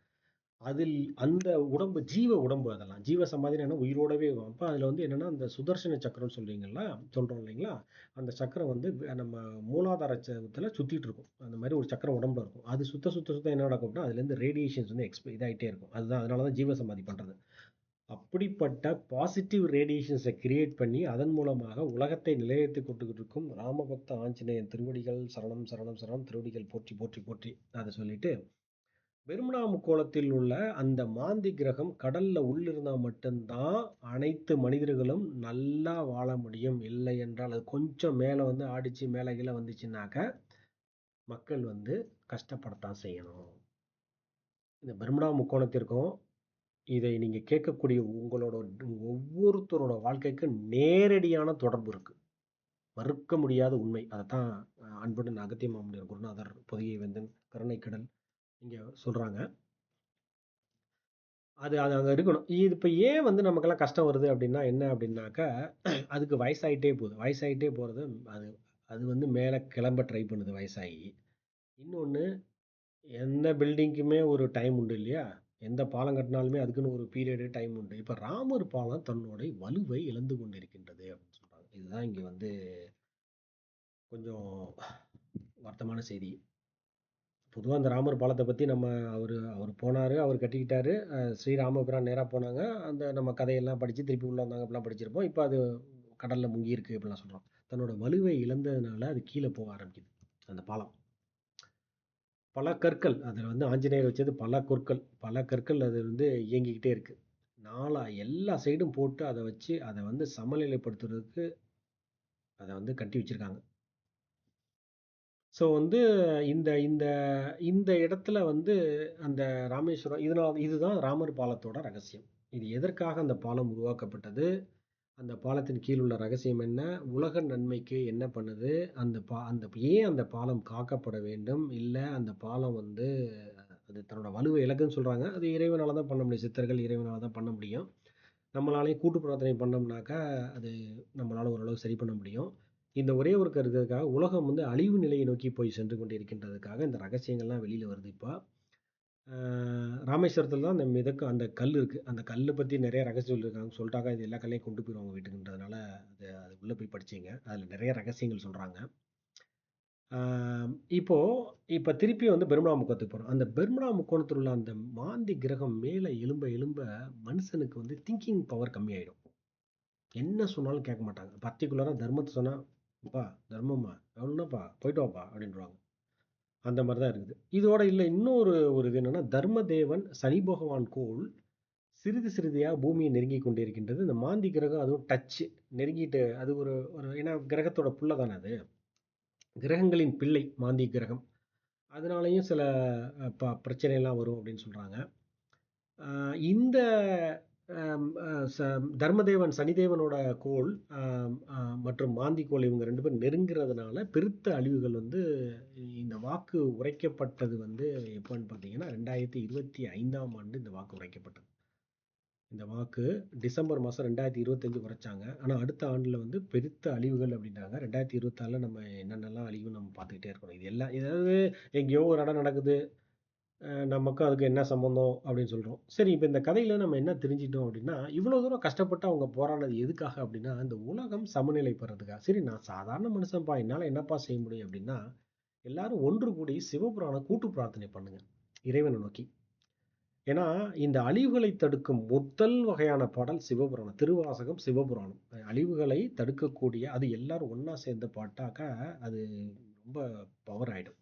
அதில் அந்த உடம்பு ஜீவ உடம்பு, அதெல்லாம் ஜீவ சமாதினா என்ன, உயிரோடவே இருக்கும். அப்போ அதில் வந்து என்னென்னா அந்த சுதர்சன சக்கரம் சொல்கிறீங்களா, சொல்கிறோம் இல்லைங்களா, அந்த சக்கரம் வந்து நம்ம மூலாதார சக்கரத்தில் சுற்றிட்டு இருக்கும். அந்த மாதிரி ஒரு சக்கரம் உடம்புல இருக்கும். அது சுத்த சுத்த சுத்த என்ன நடக்கும்னா அதுலேருந்து ரேடியேஷன்ஸ் வந்து இதாகிட்டே இருக்கும். அதுதான், அதனால தான் ஜீவ சமாதி பண்ணுறது. அப்படிப்பட்ட பாசிட்டிவ் ரேடியேஷன்ஸை கிரியேட் பண்ணி அதன் மூலமாக உலகத்தை நிலையெடுத்து கொண்டுகிட்டு இருக்கும் ராமபக்த ஆஞ்சநேயன் திருவடிகள் சரணம் சரணம் சரணம், திருவடிகள் போற்றி போற்றி போற்றி. அதை சொல்லிட்டு பெர்முடா முக்கோணத்தில் உள்ள அந்த மாந்தி கிரகம் கடல்ல உள்ளிருந்தா மட்டும்தான் அனைத்து மனிதர்களும் நல்லா வாழ முடியும். இல்லை என்றால் அது கொஞ்சம் மேலே வந்து ஆடிச்சு மேலே கீழே வந்துச்சுன்னாக்க மக்கள் வந்து கஷ்டப்படத்தான் செய்யணும். இந்த பெர்முடா முக்கோணத்திற்கும் இதை நீங்க கேட்கக்கூடிய உங்களோட ஒவ்வொருத்தரோட வாழ்க்கைக்கும் நேரடியான தொடர்பு இருக்கு. மறுக்க முடியாத உண்மை. அதைத்தான் அன்புடன் அகத்திய மாமுனிவர் குருநாதர் பொதிகை வேந்தன் கருணைக்கடல் இங்க சொல்றாங்க. அது அது அங்கே இருக்கணும். இது இப்போ ஏன் வந்து நமக்கெல்லாம் கஷ்டம் வருது அப்படின்னா என்ன அப்படின்னாக்கா, அதுக்கு வயசாயிட்டே போகுது. வயசாயிட்டே போகிறது அது அது வந்து மேலே கிளம்ப ட்ரை பண்ணுது வயசாகி. இன்னொன்று, எந்த பில்டிங்க்குமே ஒரு டைம் உண்டு இல்லையா? எந்த பாலம் கட்டினாலுமே அதுக்குன்னு ஒரு பீரியடு டைம் உண்டு. இப்போ ராமர் பாலம் தன்னோட வலுவை இழந்து கொண்டிருக்கின்றது அப்படின்னு சொல்கிறாங்க. இதுதான் இங்கே வந்து கொஞ்சம் வருத்தமான செய்தி. பொதுவாக அந்த ராமர் பாலத்தை பற்றி நம்ம அவர் அவர் போனார், அவர் கட்டிக்கிட்டாரு. ஸ்ரீராமபிரான் நேராக போனாங்க. அந்த நம்ம கதையெல்லாம் படித்து திருப்பி உள்ள வந்தாங்க, அப்படிலாம் படிச்சிருப்போம். இப்போ அது கடலில் முங்கியிருக்கு அப்படிலாம் சொல்கிறோம். தன்னோட வலுவை இழந்ததுனால அது கீழே போக ஆரம்பிக்குது அந்த பாலம். பல கற்கள் அதில் வந்து ஆஞ்சநேயர் வச்சது, பல கற்கள் அது வந்து இயங்கிக்கிட்டே இருக்குது. எல்லா சைடும் போட்டு அதை வச்சு அதை வந்து சமநிலைப்படுத்துறதுக்கு அதை வந்து கட்டி வச்சிருக்காங்க. ஸோ வந்து இந்த இந்த இந்த இடத்துல வந்து அந்த ராமேஸ்வரம், இதுதான் ராமர் பாலத்தோட ரகசியம். இது எதற்காக அந்த பாலம் உருவாக்கப்பட்டது, அந்த பாலத்தின் கீழ் உள்ள ரகசியம் என்ன, உலக நன்மைக்கு என்ன பண்ணுது, ஏன் அந்த பாலம் காக்கப்பட வேண்டும், இல்லை அந்த பாலம் வந்து அது தன்னோட வலுவை இழக்குன்னு சொல்கிறாங்க. அது இறைவனால் தான் பண்ண முடியும், சித்தர்கள் இறைவனால் தான் பண்ண முடியும். நம்மளாலேயும் கூட்டு பிரார்த்தனை பண்ணோம்னாக்கா அது நம்மளால் ஓரளவு சரி பண்ண முடியும். இந்த ஒரே ஒரு கருத்துக்காக உலகம் வந்து அழிவு நிலையை நோக்கி போய் சென்று கொண்டிருக்கின்றதுக்காக இந்த ரகசியங்கள்லாம் வெளியில் வருது. இப்போ ராமேஸ்வரத்தில் தான் அந்த கல் இருக்குது. அந்த கல்லை பற்றி நிறைய ரகசியம் இருக்காங்க. சொல்லிட்டாக்கா இது எல்லா கல்லையும் கொண்டு போயிடுவாங்க வீட்டுக்குன்றதுனால அது உள்ளே போய் படிச்சிங்க. அதில் நிறைய ரகசியங்கள் சொல்கிறாங்க. இப்போ இப்போ திருப்பி வந்து பெர்முடா முக்கோணத்துக்கு போகிறோம். அந்த பெர்முடா முக்கோணத்தில் உள்ள அந்த மாந்தி கிரகம் மேலே எலும்ப மனுஷனுக்கு வந்து திங்கிங் பவர் கம்மியாயிடும். என்ன சொன்னாலும் கேட்க மாட்டாங்க. பர்டிகுலராக தர்மத்தை சொன்னால், அப்பா தர்மம்மா எவ்வளோனாப்பா போயிட்டு வாப்பா அப்படின்றாங்க. அந்த மாதிரி தான் இருக்குது. இதோட இல்லை, இன்னொரு இது என்னென்னா, தர்மதேவன் சனி பகவான் கோள் சிறிது சிறிதியாக பூமியை நெருங்கி கொண்டே இருக்கின்றது. இந்த மாந்தி கிரகம் அதுவும் டச்சு நெருங்கிட்டு, அது ஒரு ஏன்னா கிரகத்தோட புள்ள தானே அது, கிரகங்களின் பிள்ளை மாந்தி கிரகம். அதனாலையும் சில பிரச்சனைலாம் வரும் அப்படின்னு சொல்கிறாங்க. இந்த தர்மதேவன் சனிதேவனோட கோள் மற்றும் மாந்தி கோள் இவங்க 2 பேரும் நெருங்கிறதுனால பெருத்த அழிவுகள் வந்து இந்த வாக்கு உரைக்கப்பட்டது வந்து எப்போன்னு பார்த்தீங்கன்னா 2025ஆம் ஆண்டு இந்த வாக்கு உரைக்கப்பட்டது. இந்த வாக்கு டிசம்பர் மாதம் 2025 உரைச்சாங்க. ஆனால் அடுத்த ஆண்டில் வந்து பெருத்த அழிவுகள் அப்படின்றாங்க. 2026 நம்ம என்னென்னலாம் அழிவு நம்ம பார்த்துக்கிட்டே இருக்கணும். இது எல்லாம் ஏதாவது எங்கேயோ ஒரு இடம் நடக்குது, நமக்கும் அதுக்கு என்ன சம்மந்தம் அப்படின்னு சொல்கிறோம். சரி, இப்போ இந்த கதையில் நம்ம என்ன தெரிஞ்சிட்டோம் அப்படின்னா, இவ்வளோ தூரம் கஷ்டப்பட்டு அவங்க போராடினது எதுக்காக அப்படின்னா, இந்த உலகம் சமநிலை பெறதுக்காக. சரி, நான் சாதாரண மனுஷன்ப்பா, என்னால் என்னப்பா செய்ய முடியும் அப்படின்னா, எல்லாரும் ஒன்று கூடி சிவபுராண கூட்டு பிரார்த்தனை பண்ணுங்க இறைவனை நோக்கி. ஏன்னா இந்த அழிவுகளை தடுக்கும் முதல் வகையான பாடல் சிவபுராணம், திருவாசகம், சிவபுராணம். அழிவுகளை தடுக்கக்கூடிய, அது எல்லாரும் ஒன்றா சேர்ந்து பாட்டாக்கா அது ரொம்ப பவர் ஆகிடும்.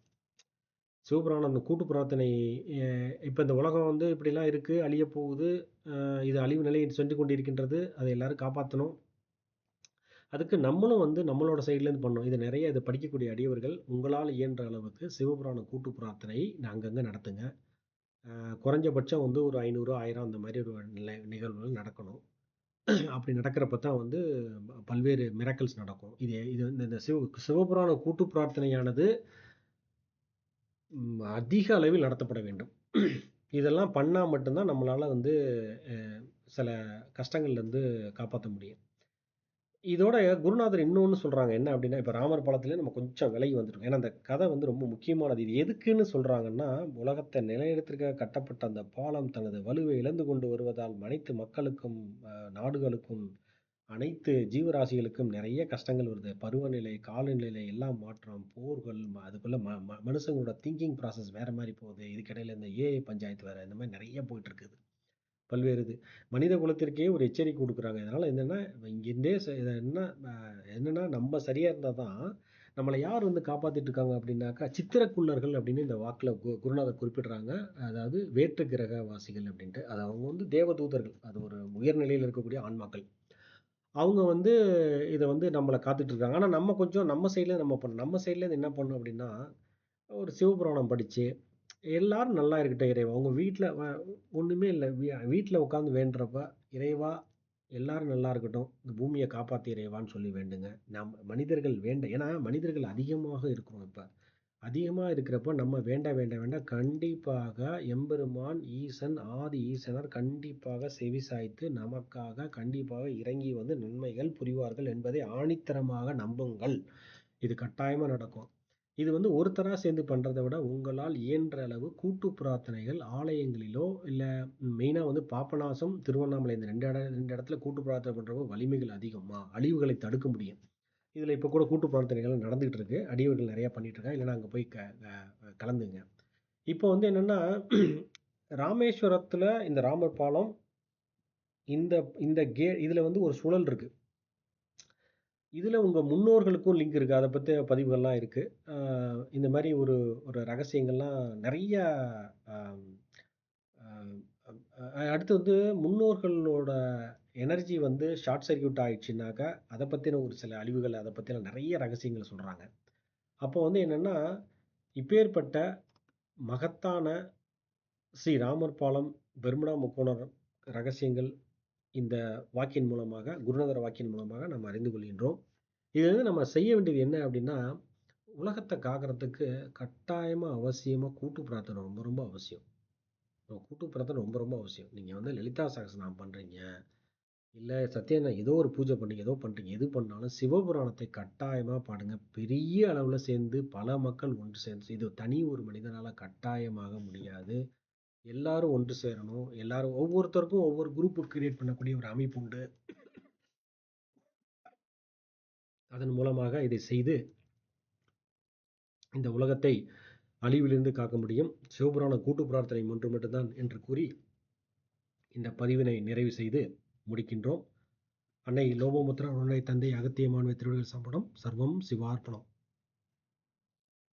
சிவபுராணம் அந்த கூட்டு பிரார்த்தனை. இப்போ இந்த உலகம் வந்து இப்படிலாம் இருக்குது, அழிய போகுது, இது அழிவு நிலையை சென்று கொண்டிருக்கின்றது, அதை எல்லாரும் காப்பாற்றணும் அதுக்கு நம்மளும் வந்து நம்மளோட சைட்லேருந்து பண்ணோம். இதை படிக்கக்கூடிய அடியவர்கள் உங்களால் இயன்ற அளவுக்கு சிவபுராண கூட்டு பிரார்த்தனை அங்கங்கே நடத்துங்க. குறைஞ்சபட்சம் வந்து ஒரு 500 1000 அந்த மாதிரி ஒரு நிகழ்வுகள் நடக்கணும். அப்படி நடக்கிறப்ப தான் வந்து பல்வேறு மிராக்கிள்ஸ் நடக்கும். இது இது இந்த சிவபுராண கூட்டு பிரார்த்தனையானது அதிக அளவில் நடத்தப்பட வேண்டும். இதெல்லாம் பண்ணால் மட்டும்தான் நம்மளால் வந்து சில கஷ்டங்கள்லேருந்து காப்பாற்ற முடியும். இதோட குருநாதர் இன்னொன்று சொல்கிறாங்க. என்ன அப்படின்னா, இப்போ ராமர் பாலத்திலே நம்ம கொஞ்சம் விலகி வந்துட்டோம். ஏன்னா அந்த கதை வந்து ரொம்ப முக்கியமானது. இது எதுக்குன்னு சொல்கிறாங்கன்னா, உலகத்தை நிலைநிறுத்திருக்க கட்டப்பட்ட அந்த பாலம் தனது வலுவை இழந்து கொண்டு வருவதால் அனைத்து மக்களுக்கும் நாடுகளுக்கும் அனைத்து ஜீவராசிகளுக்கும் நிறைய கஷ்டங்கள் வருது. பருவநிலை, காலநிலை எல்லாம் மாற்றம், போர்கள், அதுக்குள்ள மனுஷங்களோட திங்கிங் ப்ராசஸ் வேற மாதிரி போகுது. இதுக்கிடையில இந்த ஏஐ பஞ்சாயத்து வேற, இந்த மாதிரி நிறைய போயிட்டு இருக்குது. பல்வேறு இது மனித குலத்திற்கே ஒரு எச்சரிக்கை கொடுக்குறாங்க. இதனால் என்னென்னா இங்கேருந்தே என்னென்னா நம்ம சரியாக இருந்தால் தான் நம்மளை யார் வந்து காப்பாற்றிட்டு இருக்காங்க அப்படின்னாக்கா, சித்திரக்குள்ளர்கள் அப்படின்னு இந்த வாக்கில் குருநாதர் குறிப்பிடுறாங்க. அதாவது வேற்று கிரகவாசிகள் அப்படின்ட்டு. அது அவங்க வந்து தேவதூதர்கள். அது ஒரு உயர்நிலையில் இருக்கக்கூடிய ஆன்மாக்கள். அவங்க வந்து இதை வந்து நம்மளை காத்துட்டு இருக்காங்க. ஆனால் நம்ம கொஞ்சம் நம்ம சைட்லேருந்து நம்ம பண்ணணும். நம்ம சைட்லேருந்து என்ன பண்ணணும் அப்படின்னா, ஒரு சிவபுராணம் படித்து எல்லாரும் நல்லா இருக்கட்டும் இறைவா. உங்க வீட்ல ஒண்ணுமே இல்ல. வீட்ல உட்கார்ந்து வேண்டுறப்ப, இறைவா எல்லாரும் நல்லா இருக்கட்டும். இந்த பூமிய காப்பாத்து இறைவான்னு சொல்லி வேண்டுங்க. மனிதர்கள் ஏன்னா மனிதர்கள் அதிகமாக இருக்கிறோம் இப்ப. அதிகமா இருக்கிறப்ப நம்ம வேண்ட வேண்ட வேண்ட கண்டிப்பாக எம்பெருமான் ஈசன் ஆதி ஈசனர் கண்டிப்பாக செவிசாய்த்து நமக்காக கண்டிப்பாக இறங்கி வந்து நன்மைகள் புரிவார்கள் என்பதை ஆணித்தரமாக நம்புங்கள். இது கட்டாயமா நடக்கும். இது வந்து ஒருத்தரா சேர்ந்து பண்றதை விட உங்களால் இயன்ற அளவு கூட்டு பிரார்த்தனைகள் ஆலயங்களிலோ இல்லை மெயினாக வந்து பாபநாசம் திருவண்ணாமலை இந்த ரெண்டு இடத்துல கூட்டு பிரார்த்தனை பண்ணுறப்போ வலிமைகள் அதிகமாக அழிவுகளை தடுக்க முடியும். இதில் இப்போ கூட கூட்டு பிரார்த்தனைகள் நடந்துகிட்டு இருக்கு. அடியவர்கள் நிறையா பண்ணிட்டு இருக்காங்க. இல்லைன்னா அங்கே போய் கலந்துங்க. இப்போ வந்து என்னென்னா ராமேஸ்வரத்தில் இந்த ராமர் பாலம் இந்த இந்த இதில் வந்து ஒரு சுழல் இருக்குது. இதில் உங்கள் முன்னோர்களுக்கும் லிங்க் இருக்குது. அதை பற்றி பதிவுகள்லாம் இருக்குது. இந்த மாதிரி ஒரு ஒரு ரகசியங்கள்லாம் நிறைய அடுத்து வந்து முன்னோர்களோட எனர்ஜி வந்து ஷார்ட் சர்க்கியூட் ஆயிடுச்சுனாக்கா அதை பற்றின ஒரு சில அழிவுகள், அதை பற்றின நிறைய ரகசியங்கள் சொல்கிறாங்க. அப்போ வந்து என்னென்னா இப்பேற்பட்ட மகத்தான ஸ்ரீ ராமர் பாலம் பெர்முடா முக்கோணர் ரகசியங்கள் இந்த வாக்கின் மூலமாக குருநாதர் வாக்கின் மூலமாக நம்ம அறிந்து கொள்கின்றோம். இது வந்து நம்ம செய்ய வேண்டியது என்ன அப்படின்னா, உலகத்தை காக்கிறதுக்கு கட்டாயமாக அவசியமாக கூட்டு பிரார்த்தனை ரொம்ப ரொம்ப அவசியம். கூட்டு பிரார்த்தனை ரொம்ப ரொம்ப அவசியம். நீங்கள் வந்து லலிதா சகஸ்ரநாமம் பண்ணுறீங்க, இல்லை சத்யநாராயண ஏதோ ஒரு பூஜை பண்ணீங்க, ஏதோ பண்ணுறீங்க, எது பண்ணாலும் சிவபுராணத்தை கட்டாயமாக பாடுங்க. பெரிய அளவில் சேர்ந்து பல மக்கள் ஒன்று சேர்ந்து, இது தனி ஒரு மனிதனால் கட்டாயமாக முடியாது. எல்லாரும் ஒன்று சேரணும். எல்லாரும் ஒவ்வொருத்தருக்கும் ஒவ்வொரு குரூப்பு கிரியேட் பண்ணக்கூடிய ஒரு அமைப்பு உண்டு. அதன் மூலமாக இதை செய்து இந்த உலகத்தை அழிவிலிருந்து காக்க முடியும். சிவபுராண கூட்டு பிரார்த்தனை ஒன்று மட்டும்தான் என்று கூறி இந்த பதிவினை நிறைவு செய்து முடிக்கின்றோம். அன்னை லோபமுத்ரா அருணை தந்தை அகத்தியமானவை திருவடிகள் சம்படம். சர்வம் சிவார்ப்பணம்.